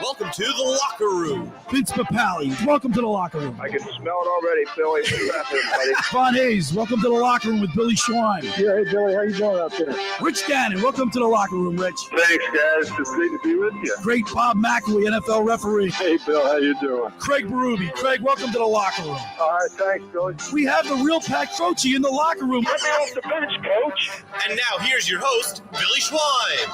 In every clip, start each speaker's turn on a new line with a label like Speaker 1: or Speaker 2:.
Speaker 1: welcome to the locker room.
Speaker 2: Vince Papali, welcome to the locker room.
Speaker 3: I can smell it already, Billy. What's happening, buddy?
Speaker 2: Von Hayes, welcome to the locker room with Billy Schwein.
Speaker 3: Yeah, hey, Billy, how you doing out there?
Speaker 2: Rich Gannon, welcome to the locker room, Rich.
Speaker 3: Thanks, guys. It's great to be with you.
Speaker 2: Great Bob McElwee, NFL referee.
Speaker 3: Hey, Bill, how you doing?
Speaker 2: Craig Berube. Craig, welcome to the locker room.
Speaker 3: All right, thanks, Billy.
Speaker 2: We have the real Pat Croce in the locker room.
Speaker 3: Get me off the bench, Coach.
Speaker 1: And now here's your host, Billy Schwein.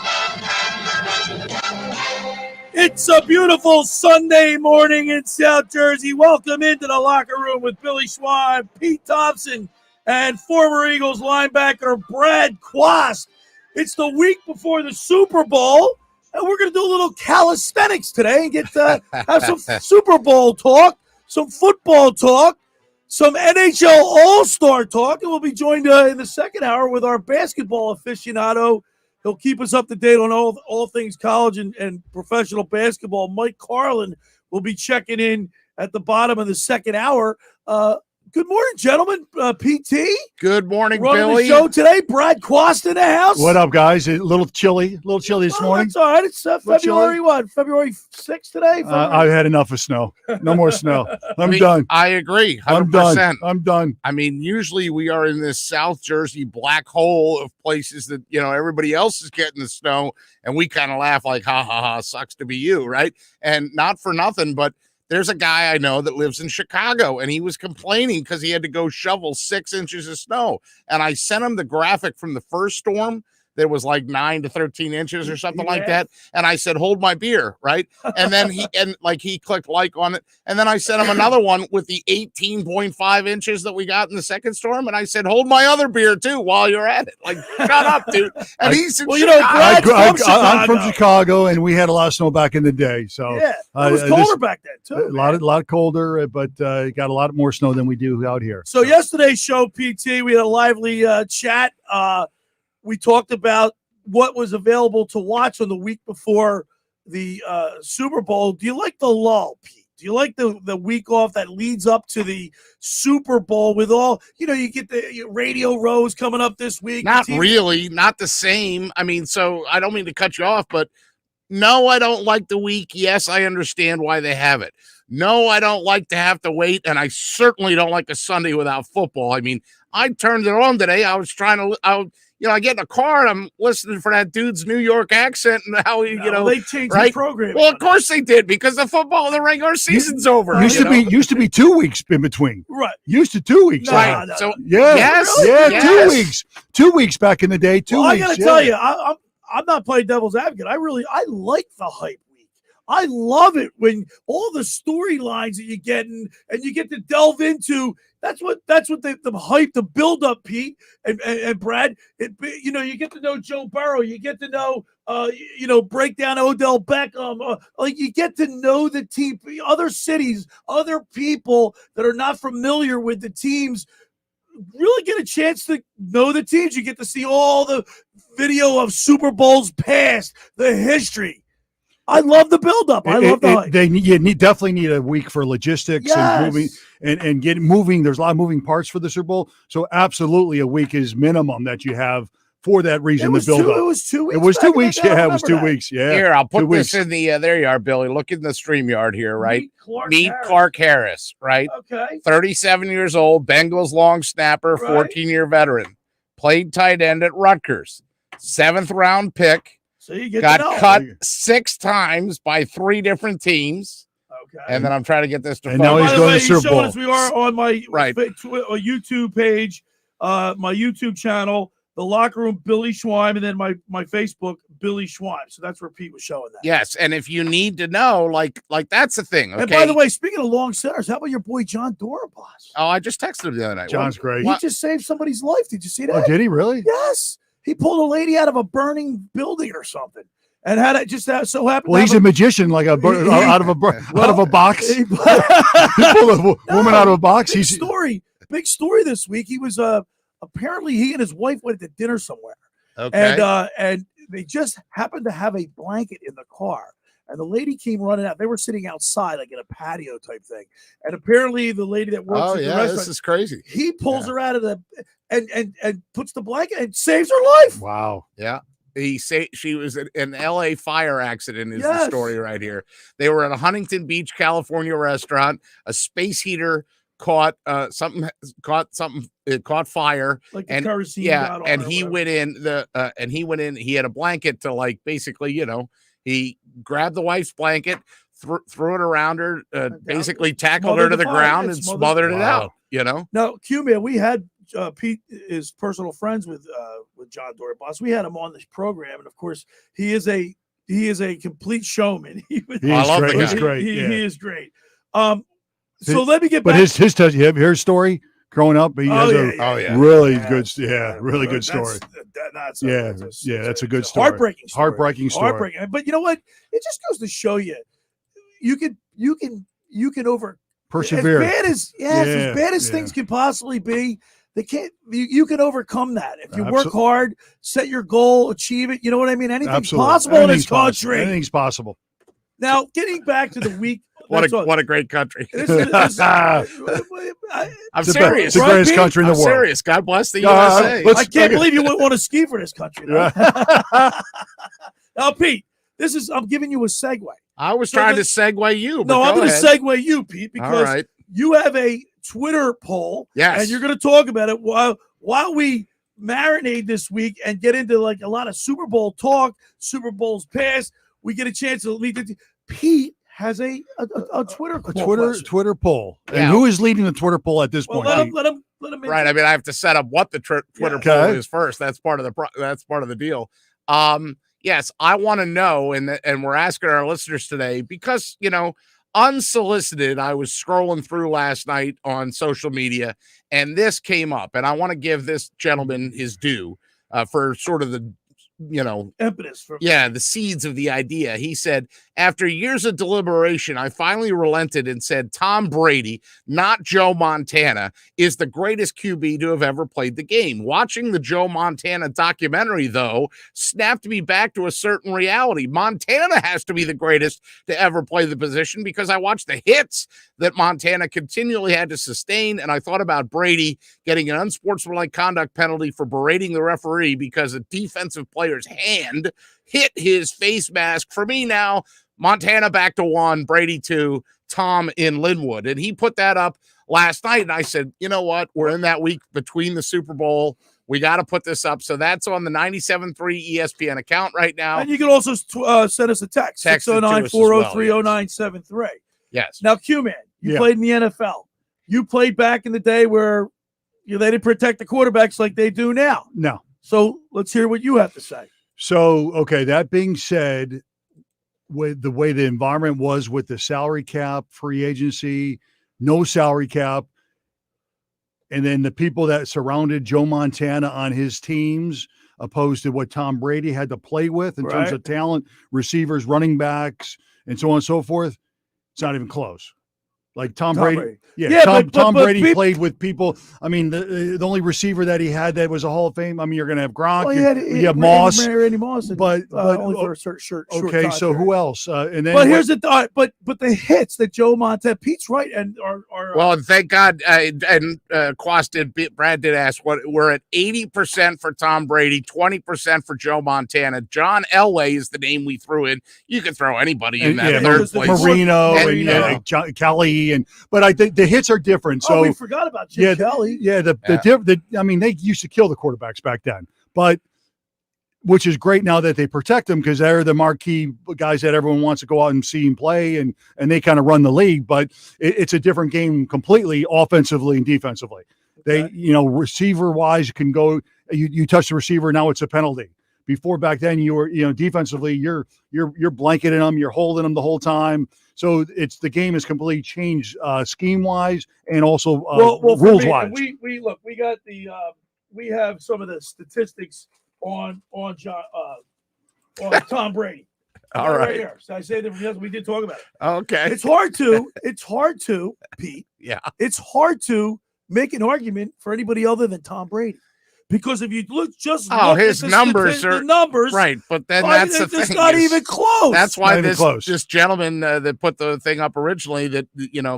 Speaker 2: It's a beautiful Sunday morning in South Jersey. Welcome into the locker room with Billy Schwein, Pete Thompson, and former Eagles linebacker Brad Quast. It's the week before the Super Bowl, and we're going to do a little calisthenics today and get to have some Super Bowl talk, some football talk, some NHL All-Star talk, and we'll be joined in the second hour with our basketball aficionado. He'll keep us up to date on all things college and professional basketball. Mike Carlin will be checking in at the bottom of the second hour. Good morning, gentlemen. PT.
Speaker 4: Good morning,
Speaker 2: running
Speaker 4: Billy.
Speaker 2: The show today. Brad Quast in the house.
Speaker 5: What up, guys? A little chilly this morning.
Speaker 2: That's all right. It's February what? February 6th today?
Speaker 5: I've had enough of snow. No more snow. I'm done.
Speaker 4: I agree.
Speaker 5: 100%.
Speaker 4: I'm
Speaker 5: done.
Speaker 4: I mean, usually we are in this South Jersey black hole of places that, everybody else is getting the snow, and we kind of laugh like, ha, ha, ha, sucks to be you, right? And not for nothing, but there's a guy I know that lives in Chicago, and he was complaining because he had to go shovel 6 inches of snow. And I sent him the graphic from the first storm that was like 9 to 13 inches or something like that. And I said, hold my beer, right? And then he clicked like on it. And then I sent him another one with the 18.5 inches that we got in the second storm. And I said, hold my other beer too while you're at it. Like, shut up, dude. And he's in Chicago.
Speaker 5: I'm from Chicago, and we had a lot of snow back in the day. So
Speaker 2: yeah, it was colder back then too.
Speaker 5: A lot colder, but got a lot more snow than we do out here.
Speaker 2: So yesterday's show, PT, we had a lively chat. We talked about what was available to watch on the week before the Super Bowl. Do you like the lull, Pete? Do you like the week off that leads up to the Super Bowl with all, you get the Radio Rows coming up this week?
Speaker 4: Not really, not the same. I mean, so I don't mean to cut you off, but no, I don't like the week. Yes, I understand why they have it. No, I don't like to have to wait, and I certainly don't like a Sunday without football. I mean, I turned it on today. I was trying to I get in a car and I'm listening for that dude's New York accent and how
Speaker 2: they changed the program.
Speaker 4: Well, of course they did, because the football, the regular season's over.
Speaker 5: Used to be 2 weeks in between.
Speaker 2: Right.
Speaker 5: Used to 2 weeks.
Speaker 4: Right.
Speaker 2: No.
Speaker 4: So
Speaker 5: yes. 2 weeks. 2 weeks back in the day. 2 weeks.
Speaker 2: I got to tell you, I'm not playing devil's advocate. I like the hype week. I love it when all the storylines that you get and you get to delve into. That's what the hype, the build up, Pete and Brad. You get to know Joe Burrow. You get to know, break down Odell Beckham. You get to know the team, other cities, other people that are not familiar with the teams. Really get a chance to know the teams. You get to see all the video of Super Bowls past, the history. I love the buildup. I love the hype.
Speaker 5: Definitely need a week for logistics and moving and get moving. There's a lot of moving parts for the Super Bowl, so absolutely a week is minimum that you have for that reason. The buildup.
Speaker 2: It was 2 weeks.
Speaker 5: It was 2 weeks. Yeah, it was 2 weeks. Yeah.
Speaker 4: Here, I'll put this in the. There you are, Billy. Look in the StreamYard here, right? Meet Clark Harris, right?
Speaker 2: Okay.
Speaker 4: 37 years old, Bengals long snapper, 14-year veteran, played tight end at Rutgers, 7th round pick.
Speaker 2: So you
Speaker 4: got cut 6 times by 3 different teams.
Speaker 2: Okay.
Speaker 4: And then I'm trying to get this to
Speaker 5: and now he's going to Super Bowl.
Speaker 2: As we are on my YouTube page, my YouTube channel, the locker room, Billy Schwein, and then my Facebook, Billy Schwein. So that's where Pete was showing that.
Speaker 4: Yes, and if you need to know, like that's the thing. Okay?
Speaker 2: And by the way, speaking of long centers, how about your boy John Dorabas?
Speaker 4: Oh, I just texted him the other night.
Speaker 5: John's great.
Speaker 2: He just saved somebody's life. Did you see that?
Speaker 5: Oh, did he really?
Speaker 2: Yes. He pulled a lady out of a burning building or something, and had it just so happened.
Speaker 5: Well, he's a magician, like out of a box. He pulled a woman out of a box.
Speaker 2: Big story this week. He was apparently he and his wife went to dinner somewhere, and they just happened to have a blanket in the car. And the lady came running out. They were sitting outside, like in a patio type thing. And apparently, the lady that works at the restaurant,
Speaker 4: this is crazy.
Speaker 2: He pulls her out of the and puts the blanket and saves her life.
Speaker 5: Wow.
Speaker 4: Yeah. she was in an LA fire accident is the
Speaker 2: Yes.
Speaker 4: story right here. They were at a Huntington Beach, California restaurant. A space heater caught fire,
Speaker 2: Like the
Speaker 4: and
Speaker 2: kerosene
Speaker 4: yeah,
Speaker 2: got on
Speaker 4: and
Speaker 2: or
Speaker 4: he
Speaker 2: whatever.
Speaker 4: went in. He had a blanket to, like, basically, he grabbed the wife's blanket, threw it around her, basically tackled her to the ground and smothered it out.
Speaker 2: Now, Q-Man, we had Pete is personal friends with John Dory-Boss. We had him on this program, and of course, he is a complete showman.
Speaker 5: He's great.
Speaker 2: He is great. So let me get back.
Speaker 5: But his touch. You have his story growing up. He has really good story.
Speaker 2: That's
Speaker 5: a good story.
Speaker 2: Heartbreaking story. But you know what? It just goes to show you can over
Speaker 5: persevere.
Speaker 2: As bad as things can possibly be, you can overcome that if you work hard, set your goal, achieve it. You know what I mean? Anything's possible in this country.
Speaker 5: Anything's possible.
Speaker 2: Now, getting back to the week.
Speaker 4: What a great country.
Speaker 2: I'm
Speaker 4: serious.
Speaker 5: It's the greatest country in the world.
Speaker 4: Serious. God bless the USA.
Speaker 2: I can't believe you wouldn't want to ski for this country. Now, Pete, I'm giving you a segue.
Speaker 4: I was trying to segue you.
Speaker 2: No, I'm going to segue you, Pete, because you have a Twitter poll.
Speaker 4: Yes.
Speaker 2: And you're going to talk about it while we marinate this week and get into like a lot of Super Bowl talk, Super Bowls past. We get a chance to lead. Pete has a
Speaker 5: Twitter poll.
Speaker 4: Yeah.
Speaker 5: And who is leading the Twitter poll at this point?
Speaker 2: Let him.
Speaker 4: Right. I mean, I have to set up what the Twitter poll is first. That's part of the deal. Yes, I want to know, and we're asking our listeners today because, unsolicited, I was scrolling through last night on social media, and this came up, and I want to give this gentleman his due for sort of the
Speaker 2: impetus
Speaker 4: the seeds of the idea. He said, after years of deliberation, I finally relented and said Tom Brady, not Joe Montana, is the greatest QB to have ever played the game. Watching the Joe Montana documentary, though, snapped me back to a certain reality. Montana has to be the greatest to ever play the position because I watched the hits that Montana continually had to sustain, and I thought about Brady getting an unsportsmanlike conduct penalty for berating the referee because a defensive player's hand hit his face mask. For me now, Montana back to 1, Brady 2, Tom in Linwood. And he put that up last night, and I said, you know what? We're in that week between the Super Bowl. We got to put this up. So that's on the 97.3 ESPN account right now.
Speaker 2: And you can also send us a text 609-403-0973.
Speaker 4: Yes.
Speaker 2: Now, Q-Man, you played in the NFL. You played back in the day where they didn't protect the quarterbacks like they do now.
Speaker 5: No.
Speaker 2: So let's hear what you have to say.
Speaker 5: So, okay, that being said, with the way the environment was with the salary cap, free agency, no salary cap, and then the people that surrounded Joe Montana on his teams, opposed to what Tom Brady had to play with in terms of talent, receivers, running backs, and so on and so forth, it's not even close. Like Tom Brady. Tom Brady played with people. I mean, the only receiver that he had that was a Hall of Fame. I mean, you're going to have Gronk. You have Moss.
Speaker 2: Randy Moss.
Speaker 5: But
Speaker 2: only for a short
Speaker 5: okay, so who else? And then,
Speaker 2: but here's the thought. But the hits that Joe Montana, Pete's right, and are
Speaker 4: well, and thank God. Brad did ask what we're at 80% for Tom Brady, 20% for Joe Montana. John Elway is the name we threw in. You could throw anybody in that third place.
Speaker 5: Marino and Kelly. But I think the hits are different. So
Speaker 2: we forgot about Jim Kelly.
Speaker 5: Yeah, I mean, they used to kill the quarterbacks back then, but which is great now that they protect them because they're the marquee guys that everyone wants to go out and see and play, and they kind of run the league. But it's a different game completely, offensively and defensively. They, receiver wise, can go. You touch the receiver, now it's a penalty. Before back then, you were, defensively, you're blanketing them, you're holding them the whole time. So the game has completely changed scheme wise and also rules wise.
Speaker 2: We look, we got we have some of the statistics on Tom Brady.
Speaker 4: All right.
Speaker 2: Here. So I say that yes, we did talk about it.
Speaker 4: Okay.
Speaker 2: It's hard to, Pete.
Speaker 4: Yeah.
Speaker 2: It's hard to make an argument for anybody other than Tom Brady. Because if you look
Speaker 4: his numbers are
Speaker 2: the numbers,
Speaker 4: right, but then that's the thing.
Speaker 2: It's not even close.
Speaker 4: That's why this gentleman that put the thing up originally that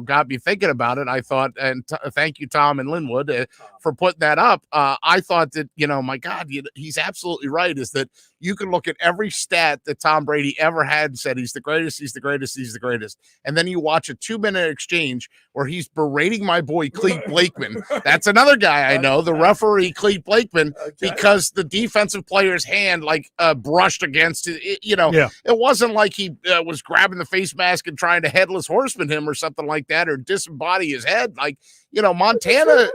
Speaker 4: got me thinking about it. I thought, and thank you, Tom and Linwood, for putting that up. I thought that my God, he's absolutely right. Is that you can look at every stat that Tom Brady ever had and said he's the greatest, he's the greatest, he's the greatest. And then you watch a 2-minute exchange where he's berating my boy Clete Blakeman. That's another guy I know, the referee Clete Blakeman, because the defensive player's hand brushed against it. It wasn't like he was grabbing the face mask and trying to headless horseman him or something like that, or disembody his head. Montana,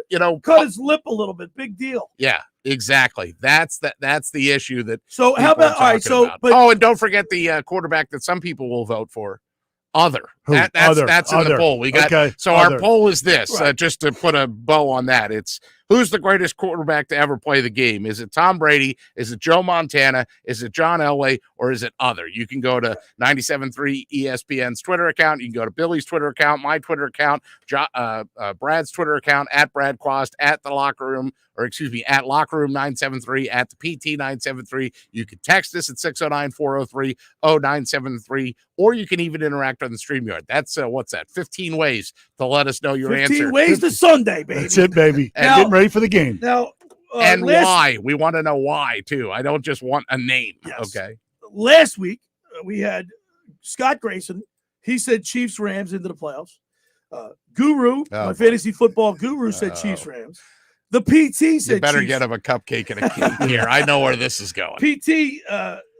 Speaker 2: cut his lip a little bit. Big deal.
Speaker 4: Yeah, exactly. That's the issue that.
Speaker 2: So how about all right? So,
Speaker 4: but and don't forget the quarterback that some people will vote for. Other. That's in the poll. We got our poll is this, right. Just to put a bow on that. It's who's the greatest quarterback to ever play the game? Is it Tom Brady? Is it Joe Montana? Is it John Elway? Or is it other? You can go to 97.3 ESPN's Twitter account. You can go to Billy's Twitter account, my Twitter account, Brad's Twitter account, at Brad Quast, at the locker room, at locker room 973, at the PT 973. You can text us at 609-403-0973, or you can even interact on the StreamYard. That's what's that? 15 ways to let us know your answer.
Speaker 2: 15 ways to Sunday, baby.
Speaker 5: That's it, baby. And getting ready for the game.
Speaker 2: Now,
Speaker 4: and why? We want to know why too. I don't just want a name.
Speaker 2: Yes.
Speaker 4: Okay.
Speaker 2: Last week we had Scott Grayson. He said Chiefs Rams into the playoffs. Guru, my fantasy football guru, said Chiefs Rams. The PT said
Speaker 4: you better
Speaker 2: Chiefs.
Speaker 4: Get him a cupcake and a cake here. I know where this is going.
Speaker 2: PT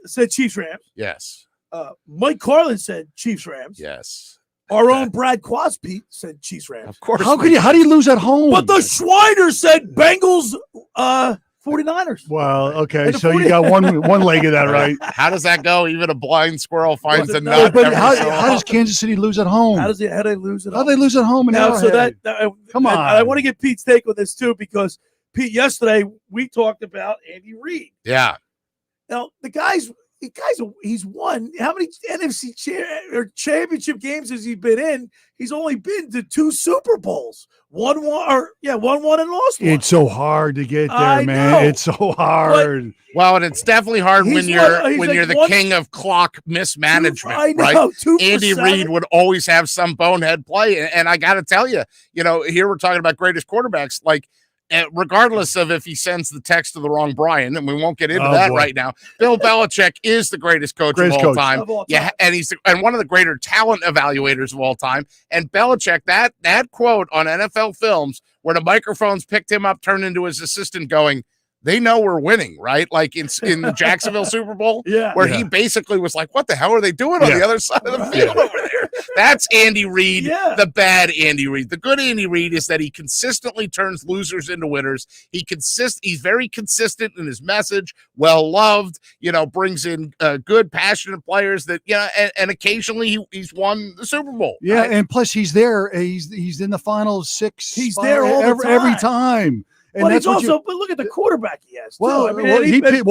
Speaker 2: said Chiefs Rams.
Speaker 4: Yes.
Speaker 2: Mike Carlin said Chiefs Rams.
Speaker 4: Yes.
Speaker 2: Our own Brad Quast, Pete, said Chiefs Rams.
Speaker 4: Of course.
Speaker 5: How do you lose at home?
Speaker 2: But the Schweiner said Bengals 49ers.
Speaker 5: Well, okay, so you got one leg of that right.
Speaker 4: How does that go? Even a blind squirrel finds a nut.
Speaker 5: But how does Kansas City lose at home?
Speaker 2: How they lose at home?
Speaker 5: How they lose at home?
Speaker 2: Now, so
Speaker 5: come on.
Speaker 2: I want to get Pete's take on this too, because Pete, yesterday we talked about Andy Reid.
Speaker 4: Yeah.
Speaker 2: Now he's won how many NFC championship games has he been in? He's only been to 2 Super Bowls. Won and lost one.
Speaker 5: It's so hard to get there, man.
Speaker 2: Know.
Speaker 5: It's so hard.
Speaker 4: Well, and it's definitely hard when you're the king of clock mismanagement, right? Andy Reid would always have some bonehead play, and I got to tell you, here we're talking about greatest quarterbacks, regardless of if he sends the text to the wrong Brian, and we won't get into that right now. Bill Belichick is the greatest coach of all time. Yeah, and he's one of the greater talent evaluators of all time. And Belichick, that quote on NFL Films where the microphones picked him up, turned into his assistant, going, "They know we're winning," right? Like in the Jacksonville Super Bowl, where he basically was like, "What the hell are they doing on the other side of the field over there?" That's Andy Reid, the bad Andy Reid. The good Andy Reid is that he consistently turns losers into winners. He's very consistent in his message, well loved. Brings in good, passionate players that and occasionally he's won the Super Bowl.
Speaker 5: Yeah, right? And plus he's there. He's in the final 6.
Speaker 2: He's there
Speaker 5: every time. And
Speaker 2: but but look at the quarterback he has.
Speaker 5: Well,
Speaker 2: he picked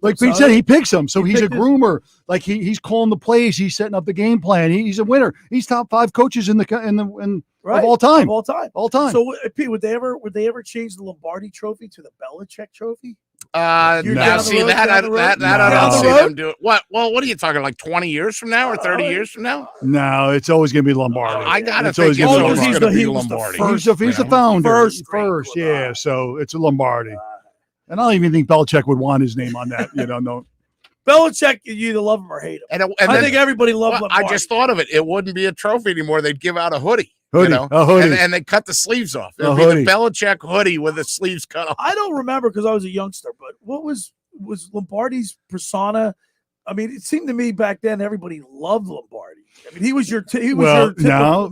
Speaker 5: like Pete said, he picks them. So he's a groomer. Like he's calling the plays. He's setting up the game plan. He's a winner. He's top 5 coaches of all time. All time.
Speaker 2: So Pete, would they ever change the Lombardi Trophy to the Belichick Trophy?
Speaker 4: No. See that I don't see them do it. What? Well, what are you talking, like 20 years from now or 30 years from now?
Speaker 5: No, it's always going to be Lombardi.
Speaker 4: I gotta think it's always going to be Lombardi.
Speaker 5: He's the founder. First, yeah. So it's a Lombardi, and I don't even think Belichick would want his name on that. No.
Speaker 2: Belichick, you either love him or hate him. And I think everybody loves Lombardi.
Speaker 4: I just thought of it. It wouldn't be a trophy anymore. They'd give out a hoodie.
Speaker 5: A hoodie.
Speaker 4: And they cut the sleeves off. It would be the Belichick hoodie with the sleeves cut off.
Speaker 2: I don't remember because I was a youngster, but what was Lombardi's persona? I mean, it seemed to me back then everybody loved Lombardi. I mean, he was your typical.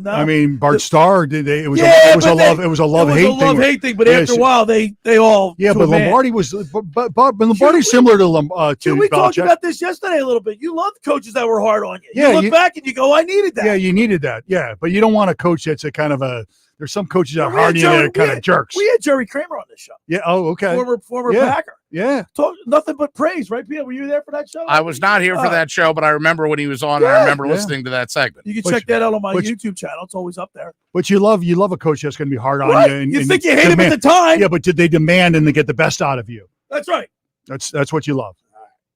Speaker 5: I mean, Bart Starr did. It was a love-hate thing.
Speaker 2: But after a while, they all
Speaker 5: but Lombardi was. But Lombardi's similar to Belichick.
Speaker 2: We talked about this yesterday a little bit. You love coaches that were hard on you. You look back and you go, "I needed that."
Speaker 5: Yeah, you needed that. Yeah, but you don't want a coach that's a kind of a. There's some coaches that are hard on you that are kind of jerks.
Speaker 2: We had Jerry Kramer on this show.
Speaker 5: Yeah. Oh, okay.
Speaker 2: Former Packer.
Speaker 5: Yeah.
Speaker 2: Nothing but praise, right, Peter? Were you there for that show?
Speaker 4: I was not here for that show, but I remember when he was on. I remember listening to that segment.
Speaker 2: You can check that out on my YouTube channel. It's always up there.
Speaker 5: But you love a coach that's going to be hard on you.
Speaker 2: You think you hate him at the time.
Speaker 5: Yeah, but did they demand and they get the best out of you?
Speaker 2: That's right.
Speaker 5: That's what you love.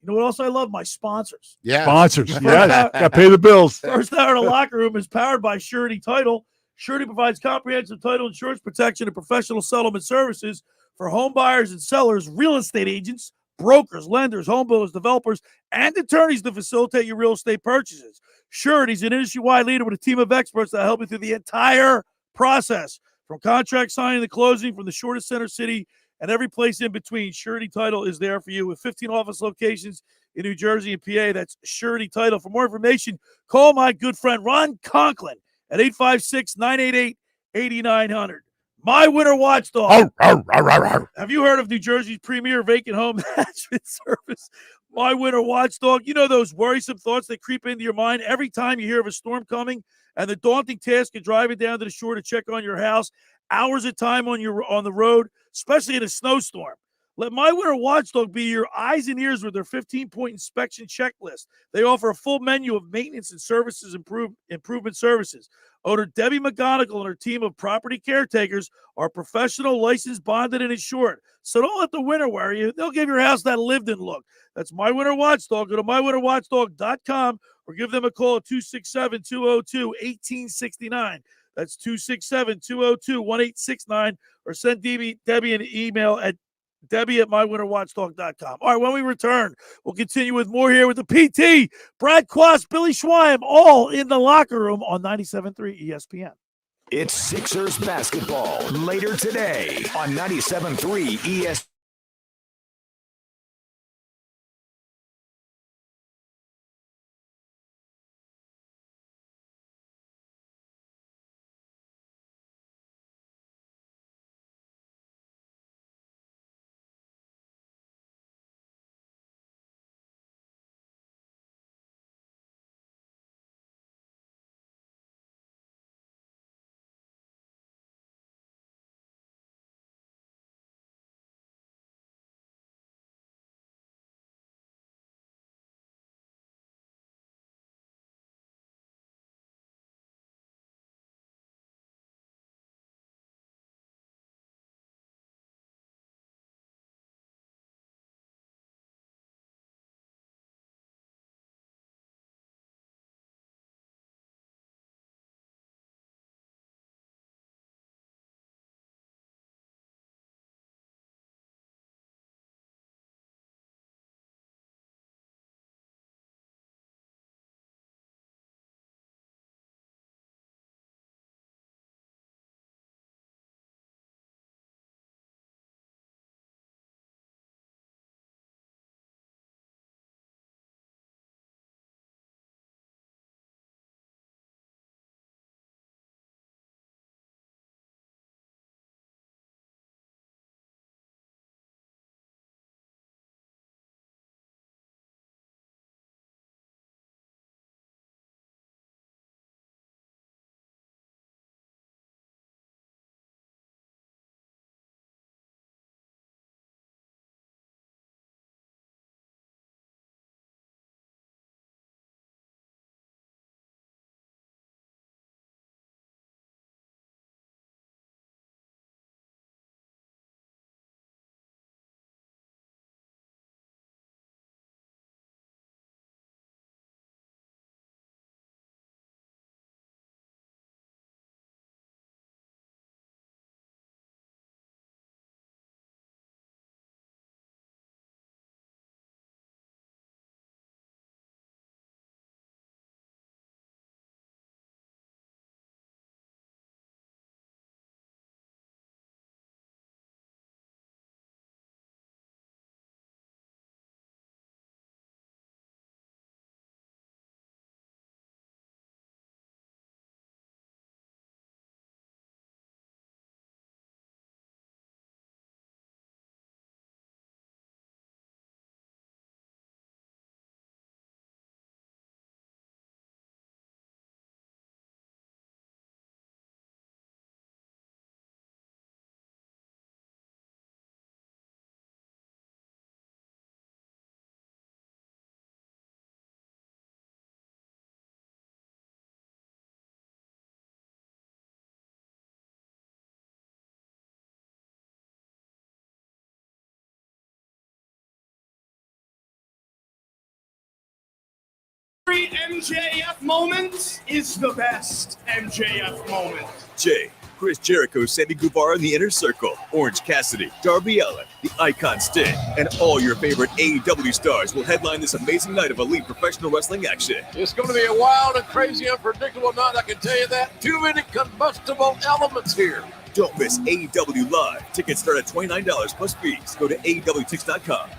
Speaker 2: You know what else I love? My sponsors.
Speaker 5: Yeah. Sponsors. Yeah. Got to pay the bills.
Speaker 2: First Hour in the Locker Room is powered by Surety Title. Surety provides comprehensive title insurance protection and professional settlement services for home buyers and sellers, real estate agents, brokers, lenders, home builders, developers, and attorneys to facilitate your real estate purchases. Surety's an industry-wide leader with a team of experts that help you through the entire process, from contract signing to closing, from the shortest center city and every place in between. Surety Title is there for you with 15 office locations in New Jersey and PA. That's Surety Title. For more information, call my good friend Ron Conklin at 856-988-8900. My Winter Watchdog. Have you heard of New Jersey's premier vacant home management service, My Winter Watchdog? You know those worrisome thoughts that creep into your mind every time you hear of a storm coming and the daunting task of driving down to the shore to check on your house, hours of time on the road, especially in a snowstorm. Let My Winter Watchdog be your eyes and ears with their 15-point inspection checklist. They offer a full menu of maintenance and services improvement services. Owner Debbie McGonigal and her team of property caretakers are professional, licensed, bonded, and insured. So don't let the winter worry you. They'll give your house that lived-in look. That's My Winter Watchdog. Go to mywinterwatchdog.com or give them a call at 267-202-1869. That's 267-202-1869, or send Debbie an email at Debbie@mywinterwatchdog.com. All right, when we return, we'll continue with more here with the PT, Brad Quast, Billy Schweim, all in the locker room on 97.3 ESPN.
Speaker 6: It's Sixers basketball later today on 97.3 ESPN.
Speaker 7: Every MJF moment is the best MJF moment.
Speaker 8: Jay,
Speaker 7: Chris Jericho, Sammy Guevara in the Inner Circle, Orange Cassidy, Darby Allin, the Icon Sting, and all your favorite AEW stars will headline this amazing night of elite professional wrestling action.
Speaker 8: It's going to be a wild and crazy, unpredictable night, I can tell you that. Too many combustible elements here.
Speaker 7: Don't miss AEW Live. Tickets start at $29 plus fees. Go to AEWTix.com.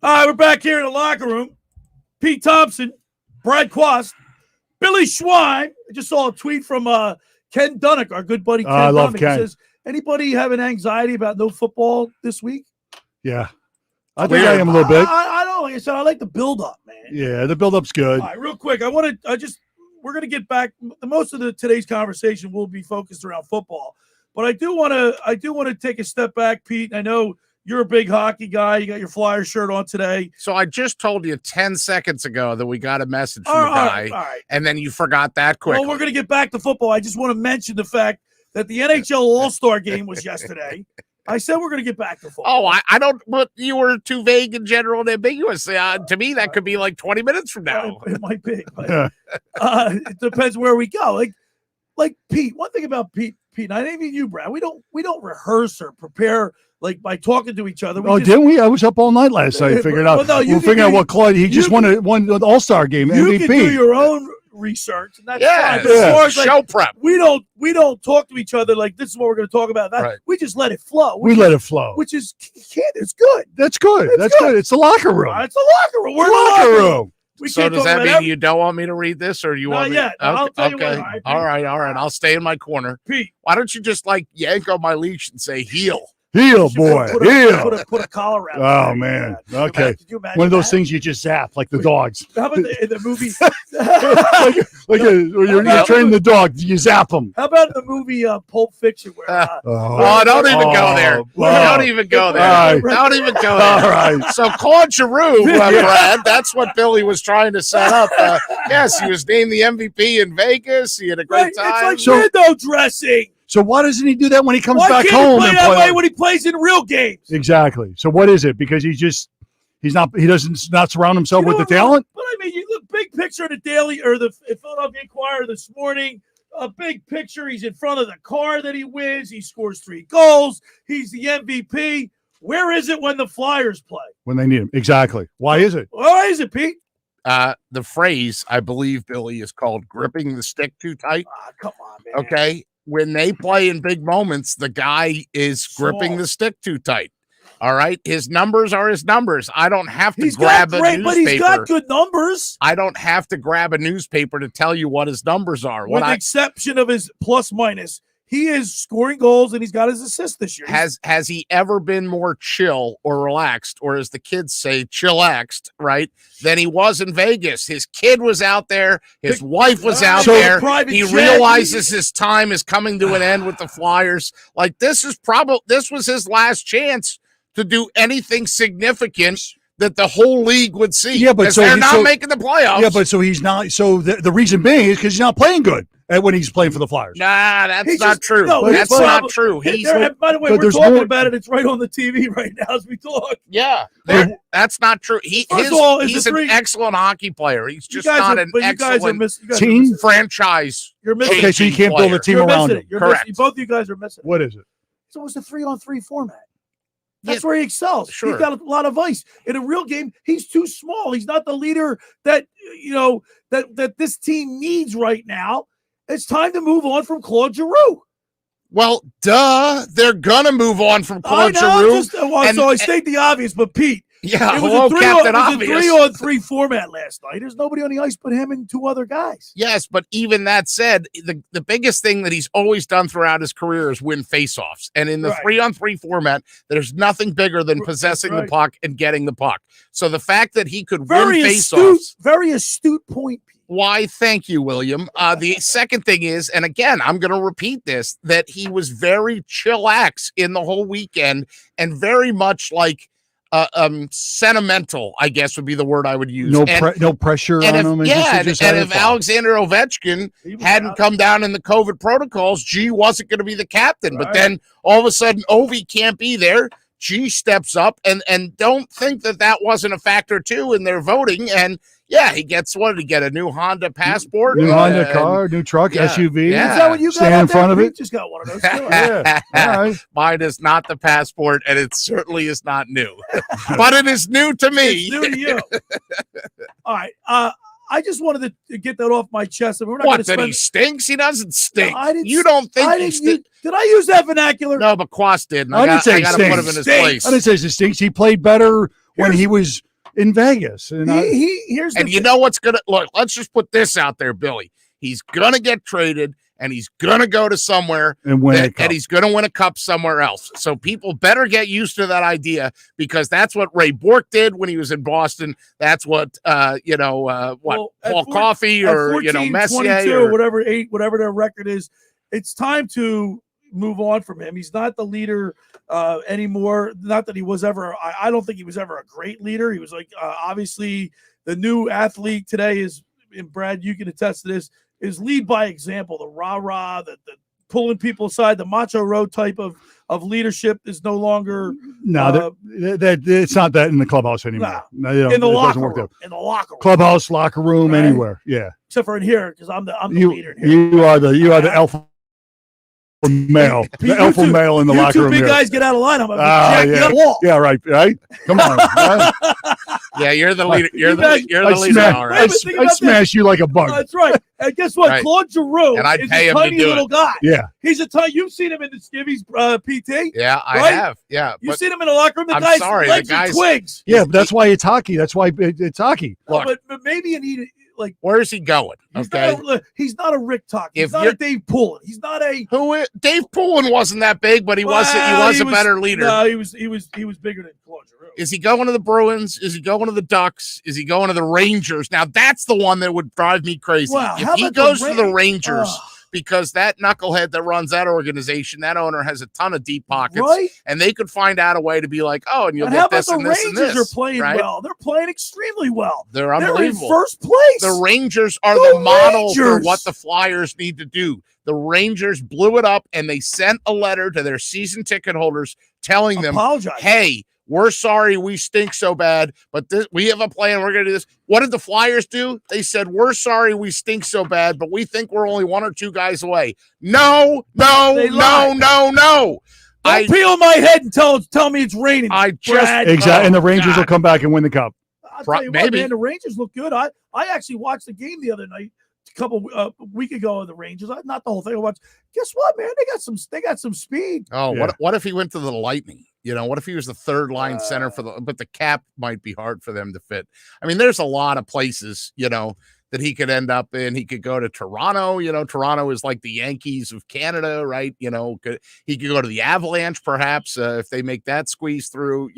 Speaker 2: All right, we're back here in the locker room. Pete Thompson, Brad Quast, Billy Schwein. I just saw a tweet from Ken Dunnick, our good buddy Ken
Speaker 5: I love
Speaker 2: Dunnick.
Speaker 5: Ken.
Speaker 2: He says, anybody having anxiety about no football this week?
Speaker 5: Yeah. I think I am a little bit.
Speaker 2: I know. Like I said, I like the build-up, man.
Speaker 5: Yeah, the build-up's good.
Speaker 2: All right, real quick. we're going to get back. Most of today's conversation will be focused around football. But I do want to take a step back, Pete. I know you're a big hockey guy. You got your Flyers shirt on today.
Speaker 4: So I just told you 10 seconds ago that we got a message from the guy,
Speaker 2: all right.
Speaker 4: and then you forgot that quickly.
Speaker 2: Well, we're going to get back to football. I just want to mention the fact that the NHL All-Star game was yesterday. I said we're going to get back to football.
Speaker 4: Oh, I don't. But you were too vague in general and ambiguous. To me, that could be like 20 minutes from now.
Speaker 2: It might be. But, it depends where we go. Like Pete. One thing about Pete, and I think you, Brad. We don't rehearse or prepare like by talking to each other.
Speaker 5: Didn't we? I was up all night last night figuring out. We'll figure out what Claude. He just won the All-Star game MVP.
Speaker 2: You can do your own research, and that's fine. But
Speaker 4: as far as
Speaker 2: show prep. We don't talk to each other like this is what we're going to talk about. That we just let it flow.
Speaker 5: Let it flow,
Speaker 2: which is it's good.
Speaker 5: That's good. That's good. It's the locker room.
Speaker 2: It's the locker room. We're in the locker room.
Speaker 4: So does that mean you don't want me to read this, or you want me?
Speaker 2: Not yet. I'll tell you
Speaker 4: okay.
Speaker 2: what.
Speaker 4: All right. I'll stay in my corner.
Speaker 2: Pete,
Speaker 4: why don't you just yank on my leash and say heel?
Speaker 5: Heel, boy. Heel.
Speaker 2: Put a collar around.
Speaker 5: Oh, man. Okay. One of those things you just zap, like the dogs.
Speaker 2: How about in the movie?
Speaker 5: You're training the dog. You zap them.
Speaker 2: How about in the movie Pulp Fiction? Where,
Speaker 4: don't even go there. Don't even go there. Don't even go there.
Speaker 5: All right.
Speaker 4: So Claude Giroux, Brad, that's what Billy was trying to set up. Yes, he was named the MVP in Vegas. He had a great time.
Speaker 2: It's like window dressing.
Speaker 5: So why doesn't he do that when he comes back
Speaker 2: can't
Speaker 5: home?
Speaker 2: He play that way when he plays in real games.
Speaker 5: Exactly. So what is it? Because he doesn't surround himself with the talent.
Speaker 2: But I mean, you look big picture of the Daily or the Philadelphia Inquirer this morning. A big picture. He's in front of the car that he wins. He scores 3 goals. He's the MVP. Where is it when the Flyers play?
Speaker 5: When they need him. Exactly. Why is it?
Speaker 2: Why is it, Pete?
Speaker 4: The phrase, I believe, Billy, is called gripping the stick too tight.
Speaker 2: Come on, man.
Speaker 4: Okay. When they play in big moments, the guy is gripping the stick too tight. All right. His numbers are his numbers. I don't have to grab a newspaper.
Speaker 2: But he's got good numbers.
Speaker 4: I don't have to grab a newspaper to tell you what his numbers are.
Speaker 2: With the exception of his plus minus, he is scoring goals and he's got his assist this year.
Speaker 4: Has he ever been more chill or relaxed, or as the kids say, chillaxed, right, than he was in Vegas? His kid was out there. His wife was out there. He realizes his time is coming to an end with the Flyers. Like, this was his last chance to do anything significant that the whole league would see.
Speaker 5: Yeah, but
Speaker 4: they're not making the playoffs.
Speaker 5: Yeah, but so he's not. So the reason being is because he's not playing good when he's playing for the Flyers.
Speaker 4: Nah, that's not true. That's not true.
Speaker 2: By the way, we're talking about it. It's right on the TV right now as we talk.
Speaker 4: Yeah, that's not true. He's an excellent hockey player. He's just not an excellent
Speaker 5: team
Speaker 4: franchise.
Speaker 2: You're missing.
Speaker 5: Okay, so you can't build a team around him.
Speaker 4: Correct.
Speaker 2: Both of you guys are missing.
Speaker 5: What is it?
Speaker 2: So it's a 3-on-3 format. That's where he excels. Sure. He's got a lot of ice. In a real game, he's too small. He's not the leader that that this team needs right now. It's time to move on from Claude Giroux.
Speaker 4: Well, they're gonna move on from Claude Giroux.
Speaker 2: So I state the obvious, but Pete.
Speaker 4: Yeah,
Speaker 2: it was a 3-on-3 format last night. There's nobody on the ice but him and 2 other guys.
Speaker 4: Yes, but even that said, the biggest thing that he's always done throughout his career is win faceoffs. And in the 3-on-3 format, there's nothing bigger than possessing the puck and getting the puck. So the fact that he could win faceoffs.
Speaker 2: Very astute point, Pete.
Speaker 4: Why, thank you, William. The second thing is, and again, I'm going to repeat this, that he was very chillax in the whole weekend and very much like sentimental, I guess would be the word I would use.
Speaker 5: No pressure on him.
Speaker 4: Yeah, and if Alexander Ovechkin hadn't come down in the COVID protocols, G wasn't going to be the captain. Right. But then all of a sudden, Ovi can't be there. G steps up, and don't think that wasn't a factor too in their voting. And yeah, he gets what did he get? A new Honda Passport,
Speaker 5: new Honda car, new truck, SUV.
Speaker 4: Yeah.
Speaker 2: Is that what you got?
Speaker 5: Stand in front of it.
Speaker 2: Just got one of those.
Speaker 5: Yeah. All right.
Speaker 4: Mine is not the Passport, and it certainly is not new, but it is new to me.
Speaker 2: It's new to you. All right. I just wanted to get that off my chest. We're not
Speaker 4: What,
Speaker 2: spend...
Speaker 4: that he stinks? He doesn't stink.
Speaker 2: No,
Speaker 4: You don't think he stinks?
Speaker 2: Did I use that vernacular?
Speaker 4: No, but Quast did. And
Speaker 5: I didn't say
Speaker 4: I got to put him in his place.
Speaker 5: I didn't say he stinks. He played better when he was in Vegas. And
Speaker 2: here's
Speaker 4: and you know what's going to – look, let's just put this out there, Billy. He's going to get traded, and he's going to go to somewhere
Speaker 5: and win a cup.
Speaker 4: And he's going to win a cup somewhere else. So people better get used to that idea, because that's what Ray Bork did when he was in Boston. That's what Paul Coffey or
Speaker 2: 14,
Speaker 4: Messier
Speaker 2: or whatever their record is. It's time to move on from him. He's not the leader anymore. Not that he was ever. I don't think he was ever a great leader. He was like obviously the new athlete today is. And Brad, you can attest to this. Is lead by example. The rah-rah, the pulling people aside, the macho road type of leadership is no longer.
Speaker 5: No, that it's not that in the clubhouse anymore.
Speaker 2: No,
Speaker 5: in the locker room. In the locker room. Clubhouse, locker room, right? Anywhere. Yeah.
Speaker 2: Except for in here, because I'm the leader in here.
Speaker 5: You are the alpha male. The alpha male in the locker room.
Speaker 2: You two big guys get out of line. I'm going to jack you up wall.
Speaker 5: Yeah, right. Come on. Right?
Speaker 4: Yeah, you're the leader. You're the leader. All right.
Speaker 5: I smash you like a bug.
Speaker 2: That's right. And guess what?
Speaker 4: Right.
Speaker 2: Claude Giroux
Speaker 4: and I'd
Speaker 2: is
Speaker 4: pay
Speaker 2: a
Speaker 4: him
Speaker 2: tiny
Speaker 4: to do
Speaker 2: little guy.
Speaker 5: Yeah.
Speaker 2: He's a tiny. You've seen him in the Skivvies PT.
Speaker 4: Yeah, I
Speaker 2: right?
Speaker 4: have. Yeah.
Speaker 2: You've seen him in the locker room. The
Speaker 4: I'm
Speaker 2: guy's
Speaker 4: sorry.
Speaker 2: legs
Speaker 4: The guy's
Speaker 2: are twigs.
Speaker 5: Yeah, but that's why it's hockey. That's why it's hockey.
Speaker 4: Look,
Speaker 2: but maybe you need like.
Speaker 4: Where's he going? Okay.
Speaker 2: He's not a Rick Talk. He's not a Dave Poulin. He's not a
Speaker 4: Dave Poulin wasn't that big, but he was a better leader.
Speaker 2: No, he was bigger than Claude Giroux.
Speaker 4: Is he going to the Bruins? Is he going to the Ducks? Is he going to the Rangers? Now that's the one that would drive me crazy.
Speaker 2: Wow,
Speaker 4: if he goes to the Rangers, because that knucklehead that runs that organization, that owner has a ton of deep pockets,
Speaker 2: right?
Speaker 4: And they could find out a way to be like, oh, and you'll
Speaker 2: and
Speaker 4: get
Speaker 2: how
Speaker 4: this
Speaker 2: about
Speaker 4: and
Speaker 2: the
Speaker 4: this
Speaker 2: Rangers
Speaker 4: and this.
Speaker 2: are playing well. They're playing extremely well.
Speaker 4: They're unbelievable.
Speaker 2: They're in first place.
Speaker 4: The Rangers are the model for what the Flyers need to do. The Rangers blew it up, and they sent a letter to their season ticket holders telling them, hey, we're sorry we stink so bad, but we have a plan. We're going to do this. What did the Flyers do? They said, we're sorry we stink so bad, but we think we're only 1 or 2 guys away. No.
Speaker 2: Don't peel my head and tell me it's raining.
Speaker 5: Exactly, and the Rangers will come back and win the cup.
Speaker 2: I'll tell you what, man, the Rangers look good. I actually watched the game the other night. A couple week ago of the Rangers, not the whole thing. I watched. Guess what, man? They got some speed.
Speaker 4: Oh, yeah. What if he went to the Lightning? What if he was the third line center but the cap might be hard for them to fit. I mean, there's a lot of places, that he could end up in. He could go to Toronto. Toronto is like the Yankees of Canada, right? He could go to the Avalanche, perhaps, if they make that squeeze through.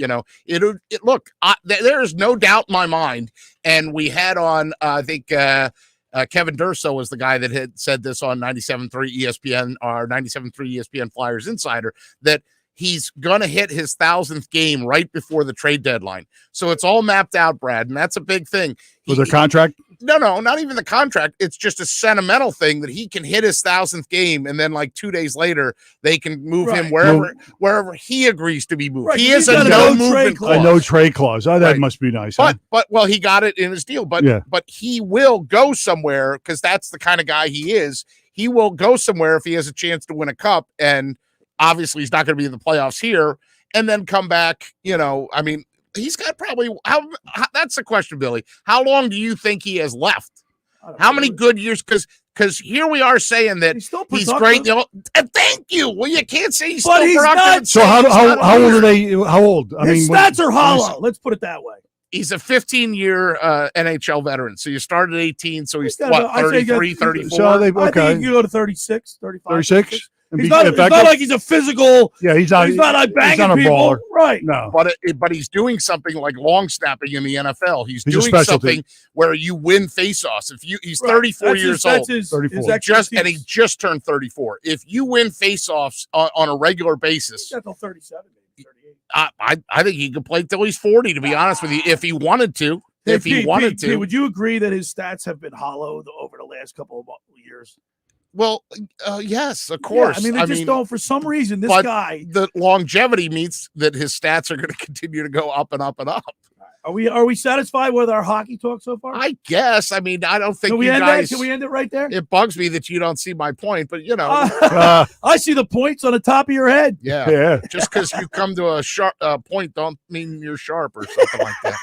Speaker 4: Look, there is no doubt in my mind. And we had on, I think, Kevin Durso was the guy that had said this on 97.3 ESPN, or 97.3 ESPN Flyers Insider, that he's going to hit his 1,000th game right before the trade deadline. So it's all mapped out, Brad, and that's a big thing.
Speaker 5: Was their contract?
Speaker 4: No, not even the contract. It's just a sentimental thing that he can hit his 1,000th game, and then like 2 days later, they can move him wherever he agrees to be moved.
Speaker 2: Right,
Speaker 4: he is a no movement clause.
Speaker 5: A no trade clause. Oh, that must be nice.
Speaker 4: But he got it in his deal. But he will go somewhere, because that's the kind of guy he is. He will go somewhere if he has a chance to win a cup, and obviously he's not going to be in the playoffs here, and then come back. I mean, he's got probably how that's the question, Billy. How long do you think he has left? How many good years? Because here we are saying that he's great. Thank you. Well, you can't say he's still productive.
Speaker 5: So how old are they? How old?
Speaker 2: His stats are hollow. Let's put it that way.
Speaker 4: He's a 15-year NHL veteran. So you started at 18. So he's 33, 34.
Speaker 5: So
Speaker 2: I think you go to 36, 35.
Speaker 5: 36?
Speaker 2: It's not like he's a physical.
Speaker 5: Yeah, he's not
Speaker 2: like banging
Speaker 5: a
Speaker 2: people.
Speaker 5: Baller.
Speaker 2: Right.
Speaker 5: No.
Speaker 4: But he's doing something like long snapping in the NFL. He's doing something where you win faceoffs. He's 34 years old.
Speaker 5: 34.
Speaker 4: And he just turned 34. If you win faceoffs on a regular basis,
Speaker 2: he's got 37, maybe
Speaker 4: 38. I think he could play till he's 40. To be honest with you, if he wanted to.
Speaker 2: Would you agree that his stats have been hollow over the last couple of years?
Speaker 4: Well, yes, of
Speaker 2: Yeah,
Speaker 4: course.
Speaker 2: I mean, they just don't, for some reason, this guy.
Speaker 4: The longevity means that his stats are going to continue to go up and up and up.
Speaker 2: Are we satisfied with our hockey talk so far?
Speaker 4: I guess. I mean, I don't think
Speaker 2: Can we
Speaker 4: you
Speaker 2: end
Speaker 4: guys.
Speaker 2: that? Can we end it right there?
Speaker 4: It bugs me that you don't see my point, but
Speaker 2: I see the points on the top of your head.
Speaker 4: yeah. Just because you come to a sharp point, don't mean you're sharp or something like that.